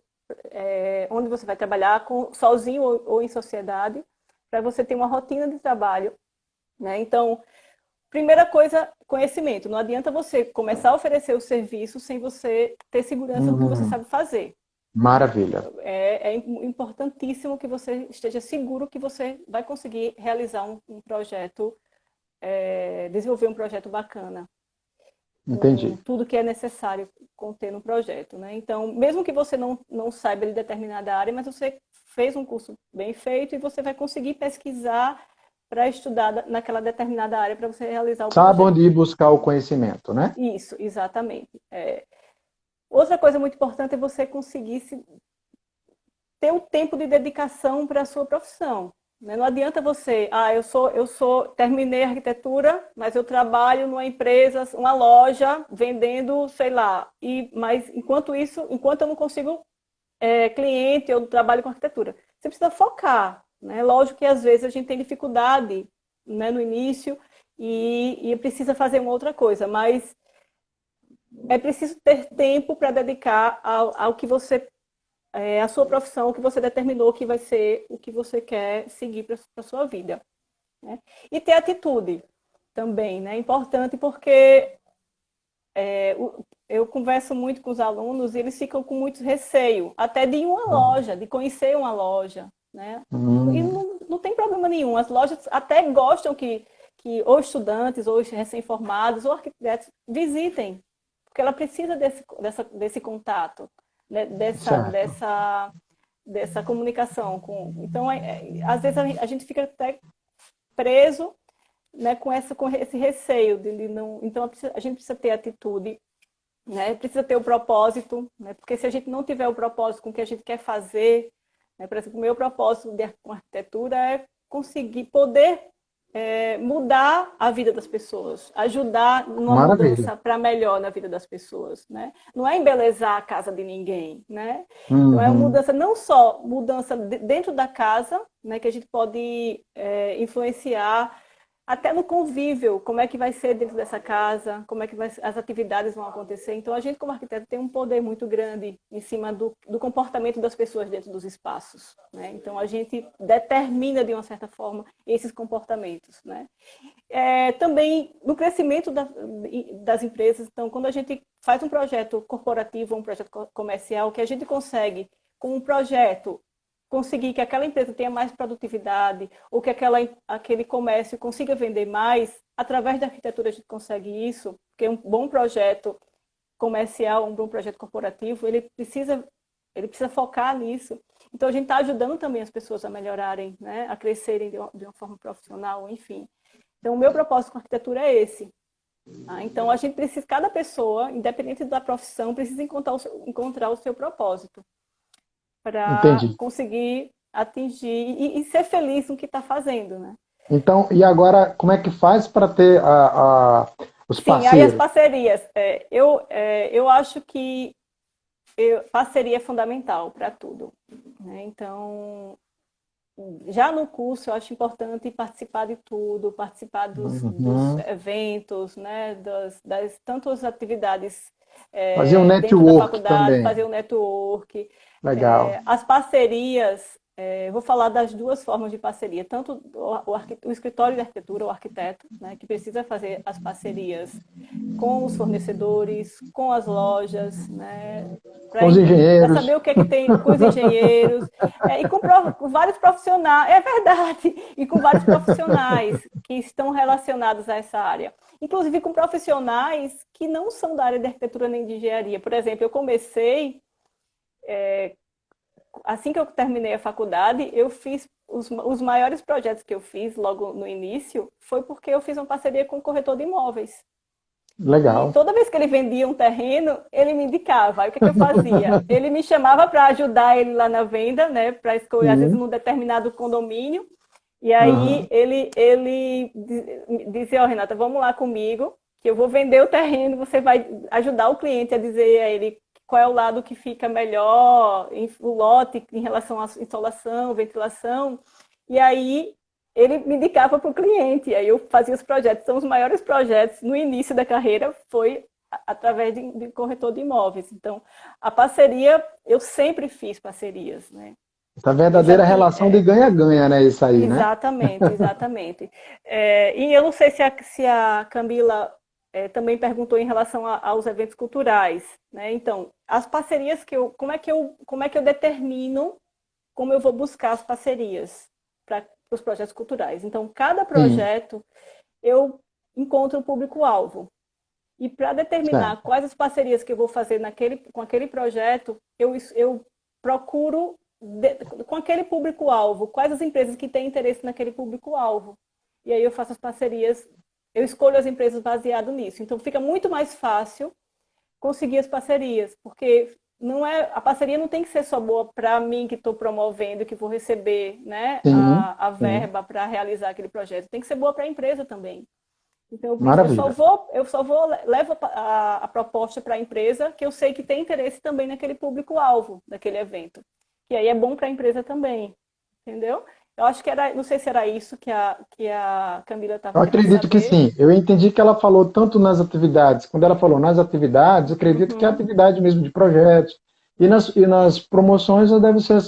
Speaker 2: onde você vai trabalhar sozinho ou em sociedade, para você ter uma rotina de trabalho. Né? Então, primeira coisa, conhecimento. Não adianta você começar a oferecer o serviço sem você ter segurança do que você sabe fazer.
Speaker 1: Maravilha.
Speaker 2: É importantíssimo que você esteja seguro que você vai conseguir realizar um projeto, desenvolver um projeto bacana.
Speaker 1: Entendi.
Speaker 2: Com tudo que é necessário conter no projeto. Né? Então, mesmo que você não saiba de determinada área, mas você fez um curso bem feito e você vai conseguir pesquisar para estudar naquela determinada área para você realizar o projeto.
Speaker 1: Sabe onde ir buscar o conhecimento, né?
Speaker 2: Isso, exatamente. Outra coisa muito importante é você conseguir ter o tempo de dedicação para a sua profissão. Né? Não adianta você, terminei a arquitetura, mas eu trabalho numa empresa, uma loja, vendendo, sei lá, mas enquanto eu não consigo cliente, eu trabalho com arquitetura. Você precisa focar. Né? Lógico que às vezes a gente tem dificuldade, né, no início e precisa fazer uma outra coisa, mas é preciso ter tempo para dedicar ao que você a sua profissão, o que você determinou que vai ser o que você quer seguir para a sua vida. Né? E ter atitude também, né? Importante porque eu converso muito com os alunos e eles ficam com muito receio, até de ir uma loja, de conhecer uma loja. Né? E não tem problema nenhum. As lojas até gostam que ou estudantes, ou recém-formados, ou arquitetos visitem, porque ela precisa desse contato, né?
Speaker 1: Certo.
Speaker 2: Dessa comunicação. Então, às vezes a gente fica até preso, né, com esse receio de não. Então, a gente precisa ter atitude, né? Precisa ter o propósito, né? Porque se a gente não tiver o propósito com o que a gente quer fazer, né? Por exemplo, o meu propósito com arquitetura é conseguir poder mudar a vida das pessoas, ajudar numa
Speaker 1: Maravilha.
Speaker 2: mudança para melhor na vida das pessoas, né? Não é embelezar a casa de ninguém, né? Então é uma
Speaker 1: Uhum.
Speaker 2: mudança, não só mudança dentro da casa, né, que a gente pode influenciar até no convívio, como é que vai ser dentro dessa casa, como é que as atividades vão acontecer. Então, a gente, como arquiteto, tem um poder muito grande em cima do comportamento das pessoas dentro dos espaços, né? Então, a gente determina, de uma certa forma, esses comportamentos, né? Também no crescimento das empresas. Então, quando a gente faz um projeto corporativo, um projeto comercial, que a gente consegue, com um projeto, conseguir que aquela empresa tenha mais produtividade, ou que aquele comércio consiga vender mais, através da arquitetura a gente consegue isso, porque um bom projeto comercial, um bom projeto corporativo, ele precisa focar nisso. Então, a gente está ajudando também as pessoas a melhorarem, né, a crescerem de uma forma profissional, enfim. Então, o meu propósito com a arquitetura é esse. Tá? Então, a gente precisa, cada pessoa, independente da profissão, precisa encontrar o seu propósito para
Speaker 1: Entendi.
Speaker 2: conseguir atingir e ser feliz no que está fazendo, né?
Speaker 1: Então, e agora, como é que faz para ter os
Speaker 2: Sim, aí as
Speaker 1: parceiros?
Speaker 2: parcerias. Eu acho que parceria é fundamental para tudo, né? Então, já no curso, eu acho importante participar de tudo, participar dos
Speaker 1: Uhum.
Speaker 2: eventos, né? Das tantas atividades
Speaker 1: Fazer um
Speaker 2: dentro da
Speaker 1: network
Speaker 2: faculdade,
Speaker 1: também.
Speaker 2: fazer o network.
Speaker 1: Legal.
Speaker 2: As parcerias, vou falar das duas formas de parceria, tanto o escritório de arquitetura, o arquiteto, né, que precisa fazer as parcerias com os fornecedores, com as lojas, né,
Speaker 1: Com os
Speaker 2: para saber
Speaker 1: engenheiros.
Speaker 2: o que é que tem com os engenheiros, e com vários profissionais, é verdade, e com vários profissionais que estão relacionados a essa área. Inclusive com profissionais que não são da área de arquitetura nem de engenharia. Por exemplo, eu comecei, assim que eu terminei a faculdade, eu fiz os maiores projetos que eu fiz logo no início, foi porque eu fiz uma parceria com um corretor de imóveis. E
Speaker 1: Legal.
Speaker 2: toda vez que ele vendia um terreno, ele me indicava. Aí o que eu fazia? Ele me chamava para ajudar ele lá na venda, né? Para escolher, às vezes,
Speaker 1: Sim.
Speaker 2: num determinado condomínio. E aí
Speaker 1: Uhum.
Speaker 2: ele dizia, Renata, vamos lá comigo, que eu vou vender o terreno, você vai ajudar o cliente a dizer a ele qual é o lado que fica melhor, o lote em relação à insolação, ventilação. E aí ele me indicava para o cliente, aí eu fazia os projetos. São os maiores projetos no início da carreira, foi através de corretor de imóveis. Então, a parceria, eu sempre fiz parcerias, né?
Speaker 1: Essa
Speaker 2: Eu já
Speaker 1: verdadeira
Speaker 2: tinha,
Speaker 1: relação de ganha-ganha, né? Isso aí, né?
Speaker 2: exatamente, exatamente. E eu não sei se a Camila também perguntou em relação aos eventos culturais, né? Então, as parcerias como é que eu determino como eu vou buscar as parcerias para os projetos culturais. Então, cada
Speaker 1: Sim,
Speaker 2: projeto eu encontro o público-alvo. E para determinar
Speaker 1: certo.
Speaker 2: quais as parcerias que eu vou fazer com aquele projeto, eu procuro, com aquele público-alvo, quais as empresas que têm interesse naquele público-alvo. E aí eu faço as parcerias, eu escolho as empresas baseado nisso. Então fica muito mais fácil conseguir as parcerias, porque a parceria não tem que ser só boa para mim que estou promovendo, que vou receber, né,
Speaker 1: Sim,
Speaker 2: a
Speaker 1: sim.
Speaker 2: verba para realizar aquele projeto. Tem que ser boa para a empresa também. Então,
Speaker 1: Maravilha.
Speaker 2: eu só vou levo a proposta para a empresa que eu sei que tem interesse também naquele público-alvo daquele evento. E aí é bom para a empresa também, entendeu? Eu acho que não sei se era isso que a Camila estava
Speaker 1: Eu
Speaker 2: querendo
Speaker 1: acredito que
Speaker 2: saber.
Speaker 1: sim. Eu entendi que ela falou tanto nas atividades. Quando ela falou nas atividades, eu acredito que é
Speaker 2: Uhum,
Speaker 1: atividade mesmo de projetos. E nas promoções, ela deve ser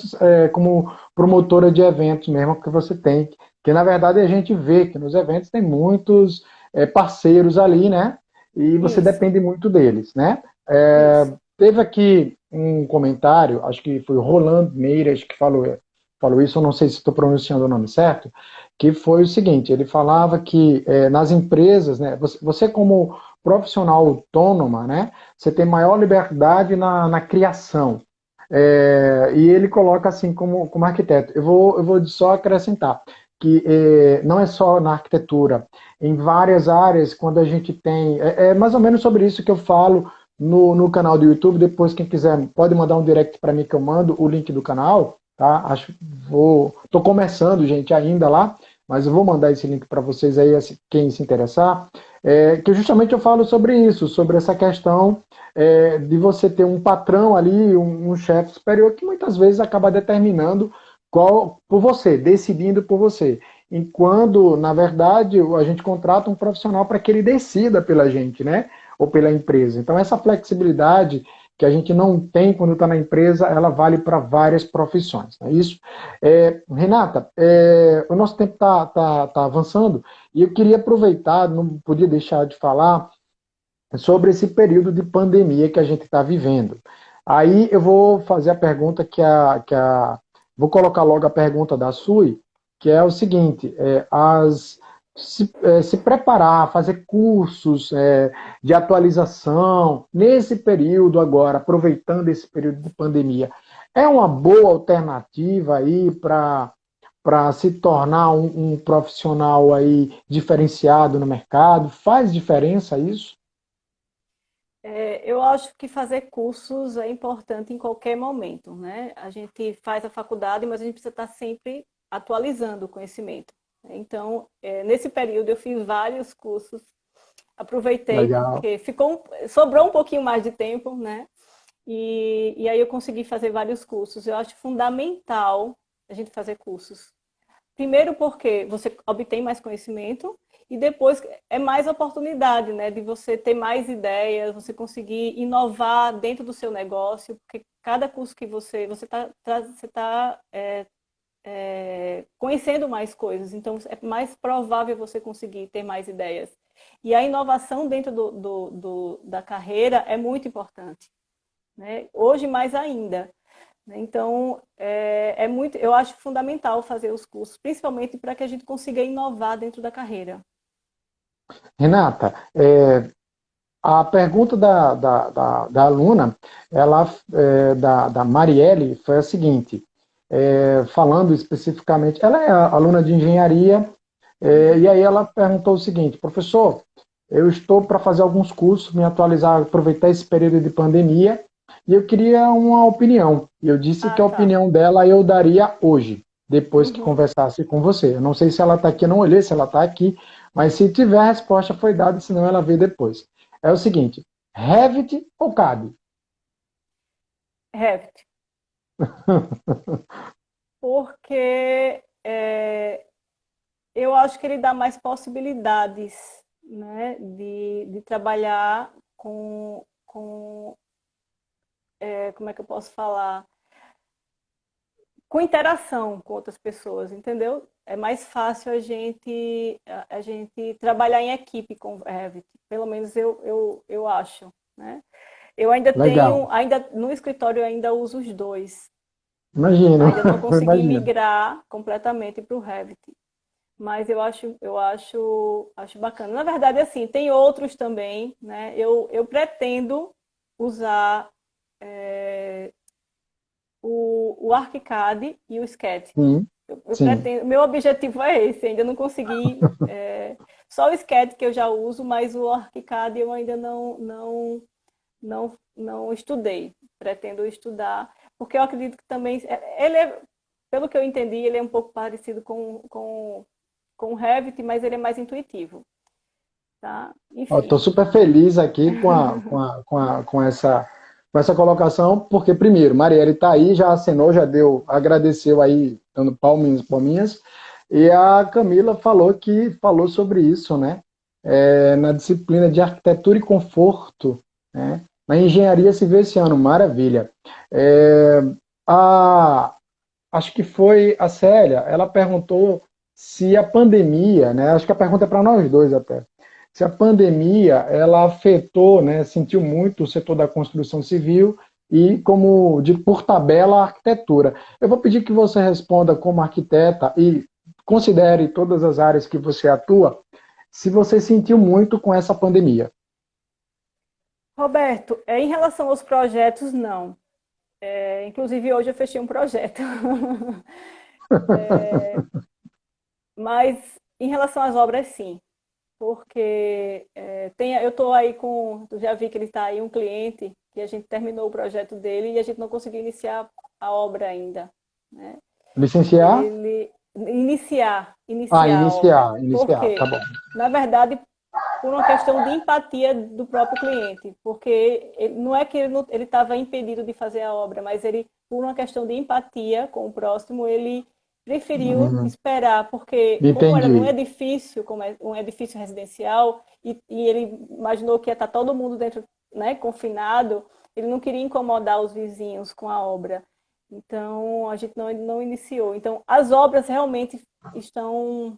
Speaker 1: como promotora de eventos mesmo que você tem. Que na verdade a gente vê que nos eventos tem muitos parceiros ali, né? E você
Speaker 2: isso,
Speaker 1: depende muito deles, né?
Speaker 2: isso.
Speaker 1: Teve aqui um comentário, acho que foi o Rolando Meiras que falou falou isso, eu não sei se estou pronunciando o nome certo, que foi o seguinte, ele falava que nas empresas, né, você como profissional autônoma, né, você tem maior liberdade na criação. E ele coloca assim como arquiteto. Eu vou só acrescentar que não é só na arquitetura, em várias áreas, quando a gente tem. É mais ou menos sobre isso que eu falo no canal do YouTube. Depois, quem quiser, pode mandar um direct para mim que eu mando o link do canal. Tá? Tô começando, gente, ainda lá, mas eu vou mandar esse link para vocês aí, quem se interessar. Que justamente eu falo sobre isso, sobre essa questão de você ter um patrão ali, um chefe superior, que muitas vezes acaba determinando por você, decidindo por você. Enquanto, na verdade, a gente contrata um profissional para que ele decida pela gente, né? Ou pela empresa. Então, essa flexibilidade que a gente não tem quando está na empresa, ela vale para várias profissões. Não é isso? Renata, o nosso tempo tá avançando e eu queria aproveitar, não podia deixar de falar sobre esse período de pandemia que a gente está vivendo. Aí eu vou fazer a pergunta vou colocar logo a pergunta da Sui, que é o seguinte, se preparar, fazer cursos de atualização nesse período agora, aproveitando esse período de pandemia, é uma boa alternativa aí para se tornar um profissional aí diferenciado no mercado? Faz diferença isso?
Speaker 2: Eu acho que fazer cursos é importante em qualquer momento, né? A gente faz a faculdade, mas a gente precisa estar sempre atualizando o conhecimento. Então, nesse período eu fiz vários cursos, aproveitei
Speaker 1: Legal.
Speaker 2: porque sobrou um pouquinho mais de tempo, né? E aí eu consegui fazer vários cursos. Eu acho fundamental a gente fazer cursos. Primeiro porque você obtém mais conhecimento e depois é mais oportunidade, né, de você ter mais ideias, você conseguir inovar dentro do seu negócio, porque cada curso que você tá conhecendo mais coisas, então é mais provável você conseguir ter mais ideias. E a inovação dentro da carreira é muito importante, né? Hoje mais ainda. Então, eu acho fundamental fazer os cursos, principalmente para que a gente consiga inovar dentro da carreira.
Speaker 1: Renata, a pergunta da aluna, da Marielle, foi a seguinte, falando especificamente, ela é aluna de engenharia, e aí ela perguntou o seguinte, professor, eu estou para fazer alguns cursos, me atualizar, aproveitar esse período de pandemia, e eu queria uma opinião. E eu disse
Speaker 2: Ah,
Speaker 1: que a
Speaker 2: tá.
Speaker 1: opinião dela eu daria hoje, depois que
Speaker 2: Uhum.
Speaker 1: conversasse com você. Eu não sei se ela está aqui, eu não olhei se ela está aqui, mas se tiver a resposta foi dada, senão ela vê depois. É o seguinte, Revit ou CAD?
Speaker 2: Revit. Porque eu acho que ele dá mais possibilidades, né, de trabalhar como é que eu posso falar? Com interação com outras pessoas, entendeu? É mais fácil a gente trabalhar em equipe com o Revit, pelo menos eu acho, né? Eu
Speaker 1: Legal,
Speaker 2: ainda no escritório eu ainda uso os dois.
Speaker 1: imagino,
Speaker 2: Ainda não consegui
Speaker 1: imagino.
Speaker 2: migrar completamente para o Revit, mas eu acho bacana. Na verdade, assim, tem outros também, né? Eu pretendo usar o ArchiCAD e o Sketch.
Speaker 1: Sim,
Speaker 2: Eu
Speaker 1: sim.
Speaker 2: pretendo, meu objetivo é esse, ainda não consegui. Só o Sketch que eu já uso, mas o ArchiCAD eu ainda não estudei. Pretendo estudar, porque eu acredito que também pelo que eu entendi, ele é um pouco parecido com o Revit, mas ele é mais intuitivo, tá?
Speaker 1: Estou
Speaker 2: Enfim.
Speaker 1: super feliz aqui com essa colocação, porque, primeiro, Marielle está aí, já acenou, agradeceu aí, dando palminhas, palminhas, e a Camila falou sobre isso, né? Na disciplina de arquitetura e conforto, né? Na engenharia civil esse ano, maravilha. É, a, Acho que foi a Célia, ela perguntou se a pandemia, né? Acho que a pergunta é para nós dois até. Se a pandemia ela afetou, né, sentiu muito o setor da construção civil e por tabela, arquitetura. Eu vou pedir que você responda como arquiteta e considere todas as áreas que você atua, se você sentiu muito com essa pandemia.
Speaker 2: Roberto, em relação aos projetos, não. Inclusive, hoje eu fechei um projeto. Mas, em relação às obras, sim. Porque eu estou aí com... Eu já vi que ele está aí, um cliente, que a gente terminou o projeto dele e a gente não conseguiu iniciar a obra ainda. Né?
Speaker 1: Licenciar?
Speaker 2: Iniciar a obra. Por
Speaker 1: Iniciar, tá
Speaker 2: quê?
Speaker 1: bom.
Speaker 2: Na verdade, por uma questão de empatia do próprio cliente, porque não é que ele estava impedido de fazer a obra, mas ele, por uma questão de empatia com o próximo, ele preferiu esperar, porque como era num
Speaker 1: Entendi.
Speaker 2: edifício, como é um edifício residencial, e ele imaginou que ia estar todo mundo dentro, né, confinado, ele não queria incomodar os vizinhos com a obra. Então, a gente não iniciou. Então, as obras realmente estão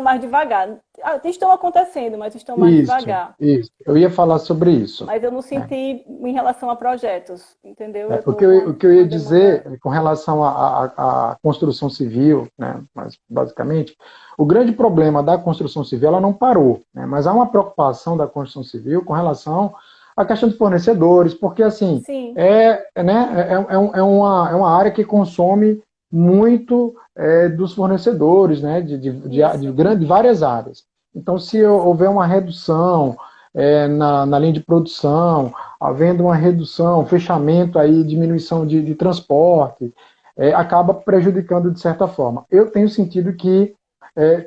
Speaker 2: mais devagar. Estão acontecendo, mas estão mais
Speaker 1: Isso,
Speaker 2: devagar.
Speaker 1: isso. Eu ia falar sobre isso.
Speaker 2: Mas eu não
Speaker 1: Né?
Speaker 2: senti em relação a projetos, entendeu? Eu
Speaker 1: O
Speaker 2: estou
Speaker 1: que
Speaker 2: com
Speaker 1: o que eu ia
Speaker 2: uma demanda...
Speaker 1: dizer com relação à construção civil, né, mas basicamente, o grande problema da construção civil, ela não parou, né, mas há uma preocupação da construção civil com relação à questão de fornecedores, porque assim,
Speaker 2: Sim,
Speaker 1: é uma área que consome muito dos fornecedores, né,
Speaker 2: isso.
Speaker 1: de várias áreas. Então, se
Speaker 2: Isso.
Speaker 1: houver uma redução na linha de produção, havendo uma redução, fechamento aí, diminuição de transporte, acaba prejudicando de certa forma. Eu tenho sentido que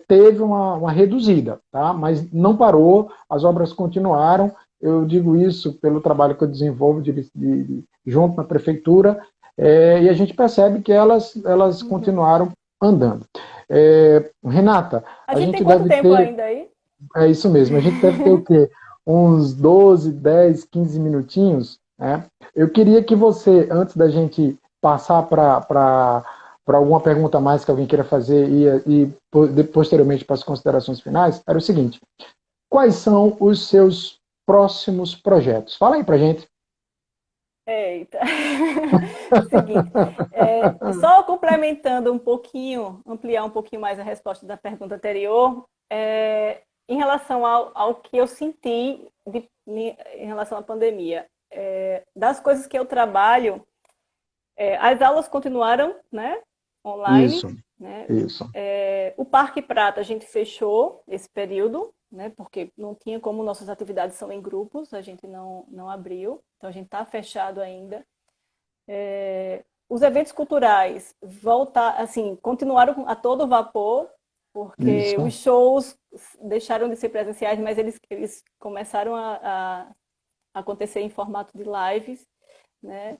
Speaker 1: teve uma reduzida, tá? Mas não parou, as obras continuaram. Eu digo isso pelo trabalho que eu desenvolvo junto na prefeitura, e a gente percebe que elas
Speaker 2: Uhum.
Speaker 1: continuaram andando. Renata,
Speaker 2: A
Speaker 1: a
Speaker 2: gente tem
Speaker 1: gente
Speaker 2: quanto
Speaker 1: deve
Speaker 2: tempo
Speaker 1: ter,
Speaker 2: ainda aí?
Speaker 1: é isso mesmo, a gente deve ter o quê? Uns 12, 10, 15 minutinhos, né? Eu queria que você, antes da gente passar para alguma pergunta a mais que alguém queira fazer posteriormente para as considerações finais, era o seguinte: quais são os seus próximos projetos? Fala aí para gente.
Speaker 2: Eita. Seguinte, só complementando um pouquinho, ampliar um pouquinho mais a resposta da pergunta anterior, em relação ao que eu senti em relação à pandemia. Das coisas que eu trabalho, as aulas continuaram, né, online,
Speaker 1: Isso,
Speaker 2: né?
Speaker 1: isso.
Speaker 2: O Parque Prata a gente fechou esse período, né, porque não tinha como, nossas atividades são em grupos, a gente não abriu, então a gente está fechado ainda. Os eventos culturais assim, continuaram a todo vapor, porque
Speaker 1: Isso.
Speaker 2: os shows deixaram de ser presenciais, mas eles começaram a acontecer em formato de lives, né?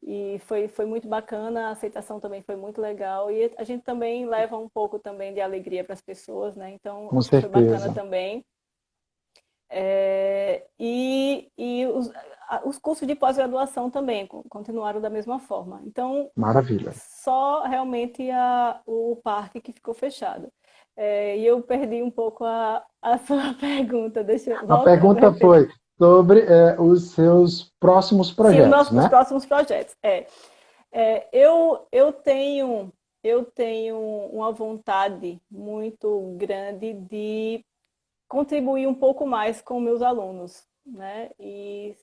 Speaker 2: E foi muito bacana, a aceitação também foi muito legal, e a gente também leva um pouco também de alegria para as pessoas, né? Então,
Speaker 1: Com
Speaker 2: isso foi bacana
Speaker 1: certeza.
Speaker 2: também. E os cursos de pós-graduação também continuaram da mesma forma. Então,
Speaker 1: Maravilha.
Speaker 2: só realmente o parque que ficou fechado. E eu perdi um pouco a sua pergunta, deixa eu
Speaker 1: A
Speaker 2: voltando a
Speaker 1: pergunta
Speaker 2: repetir.
Speaker 1: foi sobre os seus próximos
Speaker 2: Sim,
Speaker 1: projetos,
Speaker 2: os
Speaker 1: né?
Speaker 2: próximos projetos. Eu tenho uma vontade muito grande de contribuir um pouco mais com meus alunos, né? E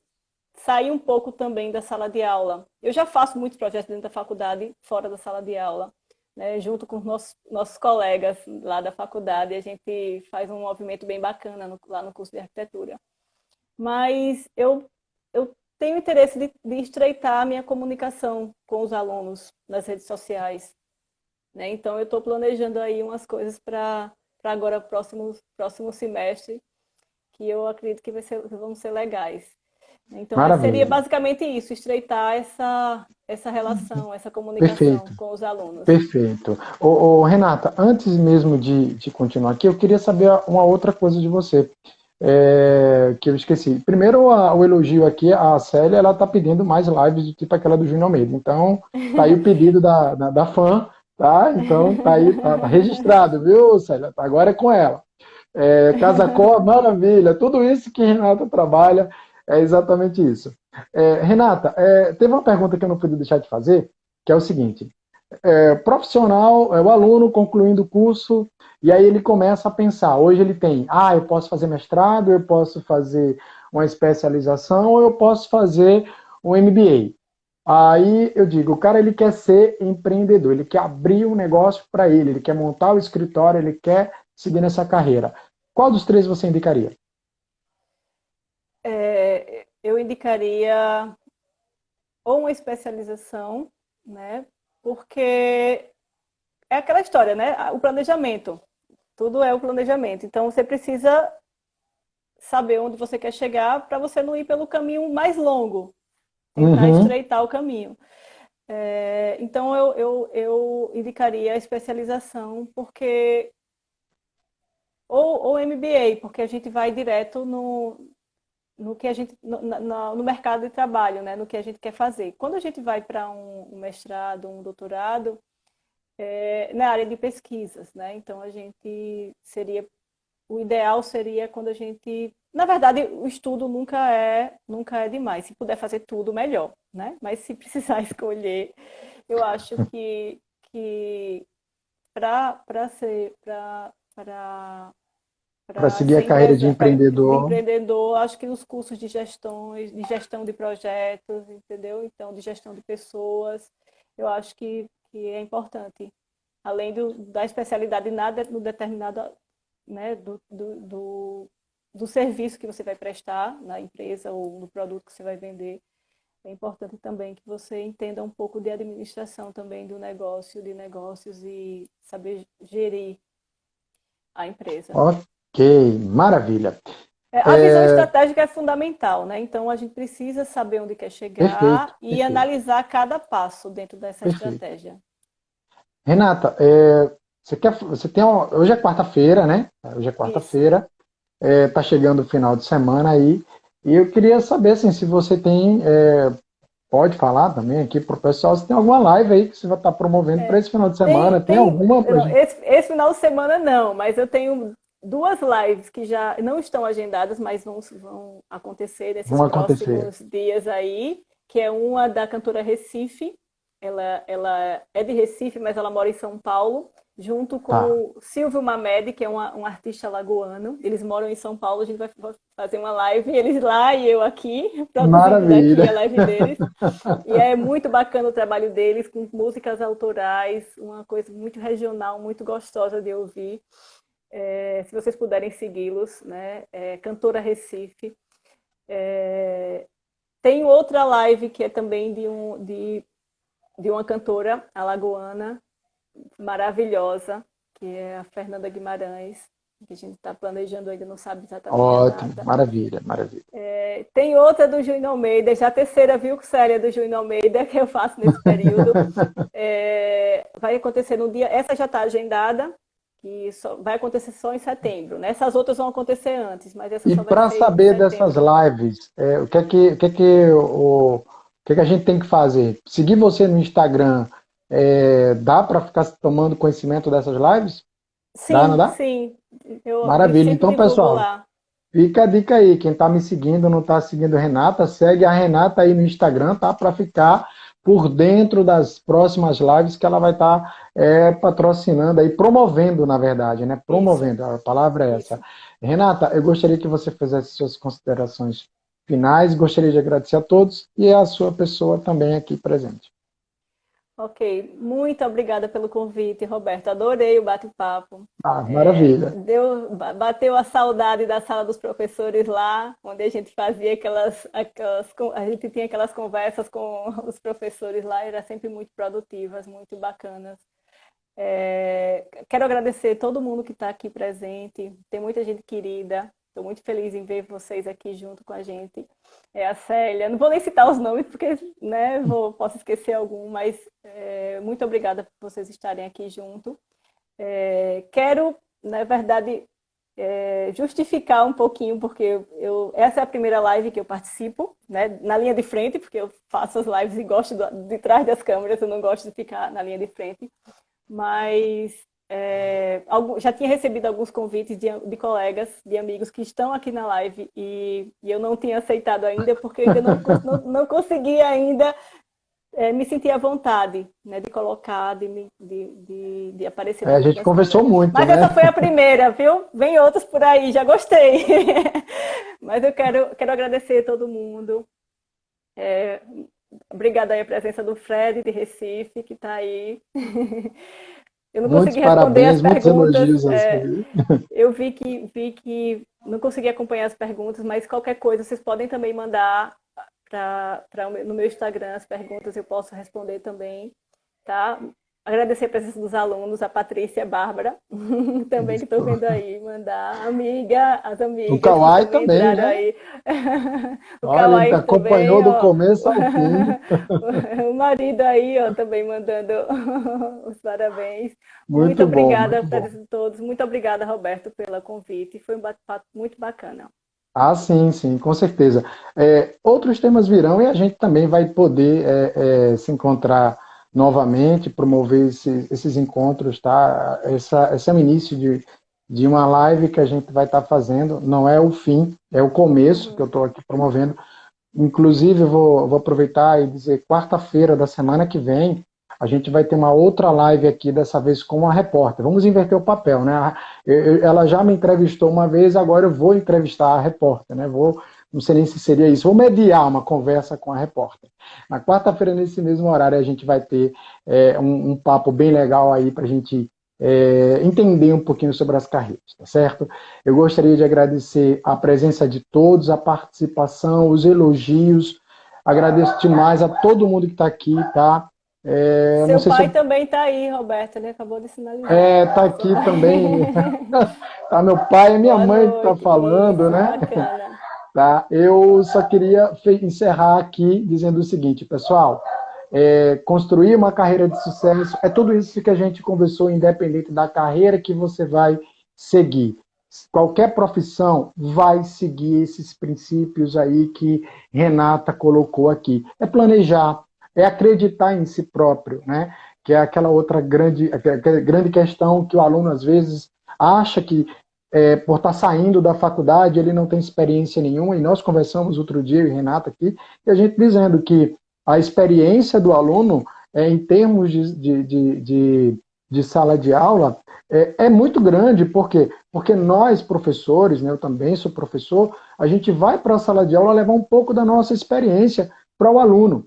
Speaker 2: sair um pouco também da sala de aula. Eu já faço muitos projetos dentro da faculdade, fora da sala de aula, né? Junto com os nossos colegas lá da faculdade, a gente faz um movimento bem bacana lá no curso de arquitetura. Mas eu tenho interesse de estreitar a minha comunicação com os alunos nas redes sociais, né? Então, eu estou planejando aí umas coisas para agora, próximo semestre, que eu acredito que vão ser legais. Então, seria
Speaker 1: Maravilha.
Speaker 2: basicamente isso, estreitar essa relação, essa comunicação
Speaker 1: Perfeito.
Speaker 2: com os alunos.
Speaker 1: Perfeito. Renata, antes mesmo de continuar aqui, eu queria saber uma outra coisa de você, que eu esqueci. Primeiro, o elogio aqui, a Célia, ela está pedindo mais lives do tipo aquela do Júnior Almeida. Então, tá aí o pedido da fã, tá? Então, tá aí, tá registrado, viu, Célia? Agora é com ela. Casa Cor, maravilha. Tudo isso que Renata trabalha, É exatamente isso. Renata, teve uma pergunta que eu não pude deixar de fazer, que é o seguinte: profissional, o aluno concluindo o curso, e aí ele começa a pensar. Hoje ele tem, eu posso fazer mestrado, eu posso fazer uma especialização, ou eu posso fazer um MBA. Aí eu digo, o cara ele quer ser empreendedor, ele quer abrir um negócio para ele quer montar o escritório, ele quer seguir nessa carreira. Qual dos três você indicaria?
Speaker 2: Eu indicaria ou uma especialização, né? Porque é aquela história, né? O planejamento. Tudo é o planejamento. Então, você precisa saber onde você quer chegar para você não ir pelo caminho mais longo, tentar
Speaker 1: Uhum.
Speaker 2: estreitar o caminho. Então, eu indicaria a especialização, porque ou MBA, porque a gente vai direto no que a gente no mercado de trabalho, né? No que a gente quer fazer. Quando a gente vai para um mestrado, um doutorado, na área de pesquisas, né? Então a gente seria o ideal seria quando a gente, na verdade, o estudo nunca é demais. Se puder fazer tudo, melhor, né? Mas se precisar escolher, eu acho que para ser
Speaker 1: Para
Speaker 2: para
Speaker 1: seguir a
Speaker 2: ser
Speaker 1: carreira de
Speaker 2: de
Speaker 1: empreendedor.
Speaker 2: empreendedor, acho que os cursos de gestão de projetos, entendeu? Então, de gestão de pessoas, eu acho que é importante. Além da especialidade nada no determinado, né, do serviço que você vai prestar na empresa ou no produto que você vai vender, é importante também que você entenda um pouco de administração também do negócio, de negócios e saber gerir a empresa.
Speaker 1: Ok, maravilha.
Speaker 2: A visão estratégica é fundamental, né? Então a gente precisa saber onde quer
Speaker 1: Perfeito,
Speaker 2: chegar e
Speaker 1: perfeito,
Speaker 2: analisar cada passo dentro dessa
Speaker 1: perfeito.
Speaker 2: estratégia.
Speaker 1: Renata, você tem hoje é quarta-feira, né? Hoje é
Speaker 2: Isso.
Speaker 1: quarta-feira, tá chegando o final de semana aí, e eu queria saber assim, se você tem, pode falar também aqui para o pessoal, se tem alguma live aí que você vai estar promovendo para esse final de semana, tem alguma para
Speaker 2: Não,
Speaker 1: gente?
Speaker 2: esse final de semana não, mas eu tenho duas lives que já não estão agendadas, mas vão acontecer nesses
Speaker 1: Vão acontecer.
Speaker 2: próximos dias aí, que é uma da cantora Recife, ela é de Recife, mas ela mora em São Paulo, junto
Speaker 1: Tá,
Speaker 2: com o Silvio Mamed, que é um artista lagoano. Eles moram em São Paulo, a gente vai fazer uma live, eles lá e eu aqui, produzindo daqui a
Speaker 1: maravilha.
Speaker 2: live deles. E é muito bacana o trabalho deles, com músicas autorais, uma coisa muito regional, muito gostosa de ouvir. Se vocês puderem segui-los, né? Cantora Recife. Tem outra live que é também de uma cantora alagoana maravilhosa, que é a Fernanda Guimarães, que a gente está planejando ainda, não sabe exatamente a
Speaker 1: Ótimo,
Speaker 2: data.
Speaker 1: maravilha, maravilha.
Speaker 2: Tem outra do Júnior Almeida, já a terceira, viu, série do Júnior Almeida, que eu faço nesse período. Vai acontecer no dia. Essa já está agendada, que vai acontecer só em setembro. Né? Essas outras vão acontecer antes, mas essa
Speaker 1: E
Speaker 2: só vai
Speaker 1: para
Speaker 2: ser em
Speaker 1: saber dessas
Speaker 2: setembro.
Speaker 1: lives, o que a gente tem que fazer? Seguir você no Instagram, dá para ficar tomando conhecimento dessas lives? Dá, não
Speaker 2: Sim,
Speaker 1: dá?
Speaker 2: sim. Eu
Speaker 1: Maravilha.
Speaker 2: sempre
Speaker 1: Então,
Speaker 2: divulgo
Speaker 1: pessoal,
Speaker 2: lá.
Speaker 1: fica a dica aí. Quem está me seguindo, não está seguindo a Renata, segue a Renata aí no Instagram, tá? Para ficar por dentro das próximas lives que ela vai estar patrocinando aí, promovendo, na verdade, né?
Speaker 2: Isso,
Speaker 1: Promovendo, a palavra é essa.
Speaker 2: isso.
Speaker 1: Renata, eu gostaria que você fizesse suas considerações finais, gostaria de agradecer a todos e a sua pessoa também aqui presente.
Speaker 2: Ok, muito obrigada pelo convite, Roberto. Adorei o bate-papo.
Speaker 1: Maravilha.
Speaker 2: Bateu a saudade da sala dos professores lá, onde a gente fazia a gente tinha aquelas conversas com os professores lá, eram sempre muito produtivas, muito bacanas. Quero agradecer todo mundo que está aqui presente, tem muita gente querida, estou muito feliz em ver vocês aqui junto com a gente. A Célia, não vou nem citar os nomes, porque né, posso esquecer algum, mas muito obrigada por vocês estarem aqui junto. Quero, na verdade, justificar um pouquinho, porque essa é a primeira live que eu participo, né, na linha de frente, porque eu faço as lives e gosto de trás das câmeras, eu não gosto de ficar na linha de frente. Mas já tinha recebido alguns convites de colegas, de amigos que estão aqui na live e eu não tinha aceitado ainda, porque eu ainda não consegui ainda me sentir à vontade, né, de colocar, de aparecer na
Speaker 1: A
Speaker 2: frente
Speaker 1: gente
Speaker 2: das
Speaker 1: conversou
Speaker 2: câmeras.
Speaker 1: muito,
Speaker 2: Mas
Speaker 1: né?
Speaker 2: essa foi a primeira, viu? Vem outras por aí, já gostei. Mas eu quero agradecer a todo mundo. Obrigada aí a presença do Fred de Recife, que está aí. Eu não
Speaker 1: Muitos
Speaker 2: consegui responder as
Speaker 1: parabéns, muitos
Speaker 2: perguntas.
Speaker 1: elogios a você.
Speaker 2: Eu vi que não consegui acompanhar as perguntas, mas qualquer coisa vocês podem também mandar no meu Instagram as perguntas, eu posso responder também, tá? Agradecer a presença dos alunos, a Patrícia e a Bárbara, também que estou vendo aí, mandar as
Speaker 1: O
Speaker 2: amigas que
Speaker 1: Kawai
Speaker 2: também
Speaker 1: também,
Speaker 2: entraram
Speaker 1: né?
Speaker 2: aí. O
Speaker 1: Olha, ele
Speaker 2: Kawai
Speaker 1: acompanhou
Speaker 2: também,
Speaker 1: do
Speaker 2: ó.
Speaker 1: começo ao fim.
Speaker 2: O marido aí, ó, também mandando os parabéns. Muito
Speaker 1: Muito bom,
Speaker 2: obrigada
Speaker 1: muito
Speaker 2: a
Speaker 1: bom.
Speaker 2: presença de todos. Muito obrigada, Roberto, pelo convite. Foi um bate-papo muito bacana.
Speaker 1: Ah, sim, sim, com certeza. Outros temas virão e a gente também vai poder se encontrar novamente, promover esses encontros, tá? Esse é o início de uma live que a gente vai estar fazendo, não é o fim, é o começo que eu estou aqui promovendo. Inclusive, vou aproveitar e dizer, quarta-feira da semana que vem, a gente vai ter uma outra live aqui, dessa vez com uma repórter. Vamos inverter o papel, né? Ela já me entrevistou uma vez, agora eu vou entrevistar a repórter, né? Não sei nem se seria isso, vou mediar uma conversa com a repórter. Na quarta-feira, nesse mesmo horário, a gente vai ter um papo bem legal aí para a gente entender um pouquinho sobre as carreiras, tá certo? Eu gostaria de agradecer a presença de todos, a participação, os elogios. Agradeço demais a todo mundo que está aqui, tá? Não
Speaker 2: Seu
Speaker 1: sei se
Speaker 2: pai
Speaker 1: eu...
Speaker 2: também está aí, Roberto, ele acabou de sinalizar.
Speaker 1: tá aqui
Speaker 2: Seu
Speaker 1: também.
Speaker 2: pai.
Speaker 1: Tá meu pai e minha
Speaker 2: Boa
Speaker 1: mãe que está
Speaker 2: noite.
Speaker 1: falando,
Speaker 2: Isso,
Speaker 1: né?
Speaker 2: bacana.
Speaker 1: Tá? Eu só queria encerrar aqui dizendo o seguinte, pessoal. Construir uma carreira de sucesso é tudo isso que a gente conversou, independente da carreira que você vai seguir. Qualquer profissão vai seguir esses princípios aí que Renata colocou aqui. É planejar, é acreditar em si próprio, né? Que é aquela outra grande questão que o aluno, às vezes, acha que por estar saindo da faculdade, ele não tem experiência nenhuma, e nós conversamos outro dia, eu e Renata aqui, e a gente dizendo que a experiência do aluno, em termos de sala de aula, é muito grande. Por quê? Porque nós, professores, né, eu também sou professor, a gente vai para a sala de aula levar um pouco da nossa experiência para o aluno.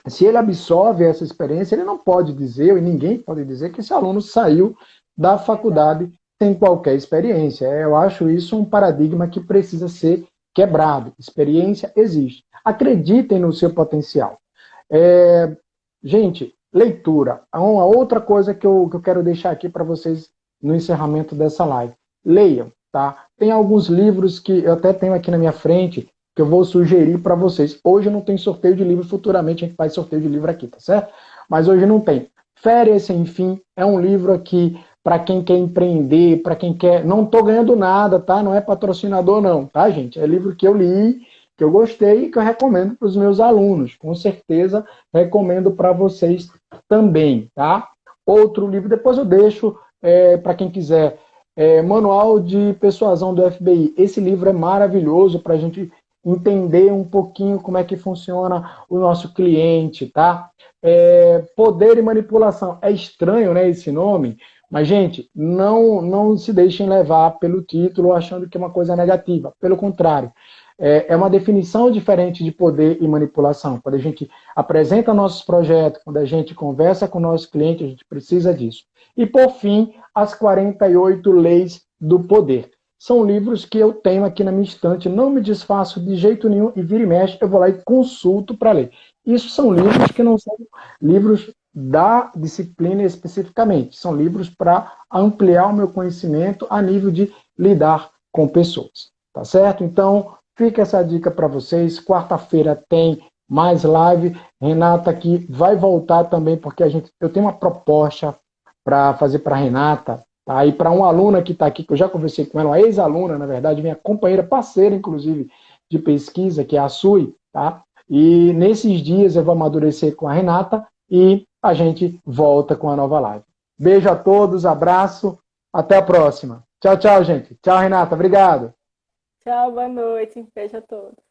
Speaker 1: Se ele absorve essa experiência, ele não pode dizer, e ninguém pode dizer, que esse aluno saiu da
Speaker 2: Exato.
Speaker 1: faculdade sem qualquer experiência. Eu acho isso um paradigma que precisa ser quebrado. Experiência existe. Acreditem no seu potencial. Gente, leitura. Uma outra coisa que eu quero deixar aqui para vocês no encerramento dessa live. Leiam, tá? Tem alguns livros que eu até tenho aqui na minha frente que eu vou sugerir para vocês. Hoje não tem sorteio de livro, futuramente a gente faz sorteio de livro aqui, tá certo? Mas hoje não tem. Férias Sem Fim é um livro aqui para quem quer empreender, para quem quer... Não estou ganhando nada, tá? Não é patrocinador não, tá, gente? É livro que eu li, que eu gostei e que eu recomendo para os meus alunos. Com certeza recomendo para vocês também, tá? Outro livro, depois eu deixo para quem quiser, Manual de Persuasão do FBI. Esse livro é maravilhoso para a gente entender um pouquinho como é que funciona o nosso cliente, tá? Poder e Manipulação. É estranho, né, esse nome, mas, gente, não se deixem levar pelo título achando que é uma coisa negativa. Pelo contrário, é uma definição diferente de poder e manipulação. Quando a gente apresenta nossos projetos, quando a gente conversa com o nosso cliente, a gente precisa disso. E, por fim, As 48 Leis do Poder. São livros que eu tenho aqui na minha estante, não me desfaço de jeito nenhum, e vira e mexe, eu vou lá e consulto para ler. Isso são livros que não são livros da disciplina especificamente, são livros para ampliar o meu conhecimento a nível de lidar com pessoas, tá certo? Então, fica essa dica para vocês. Quarta-feira tem mais live. Renata aqui vai voltar também, porque eu tenho uma proposta para fazer para a Renata, tá? E para uma aluna que está aqui, que eu já conversei com ela, uma ex-aluna, na verdade, minha companheira, parceira, inclusive, de pesquisa, que é a Sui, tá? E nesses dias eu vou amadurecer com a Renata e a gente volta com a nova live. Beijo a todos, abraço, até a próxima. Tchau, tchau, gente. Tchau, Renata. Obrigado.
Speaker 2: Tchau, boa noite. Beijo a todos.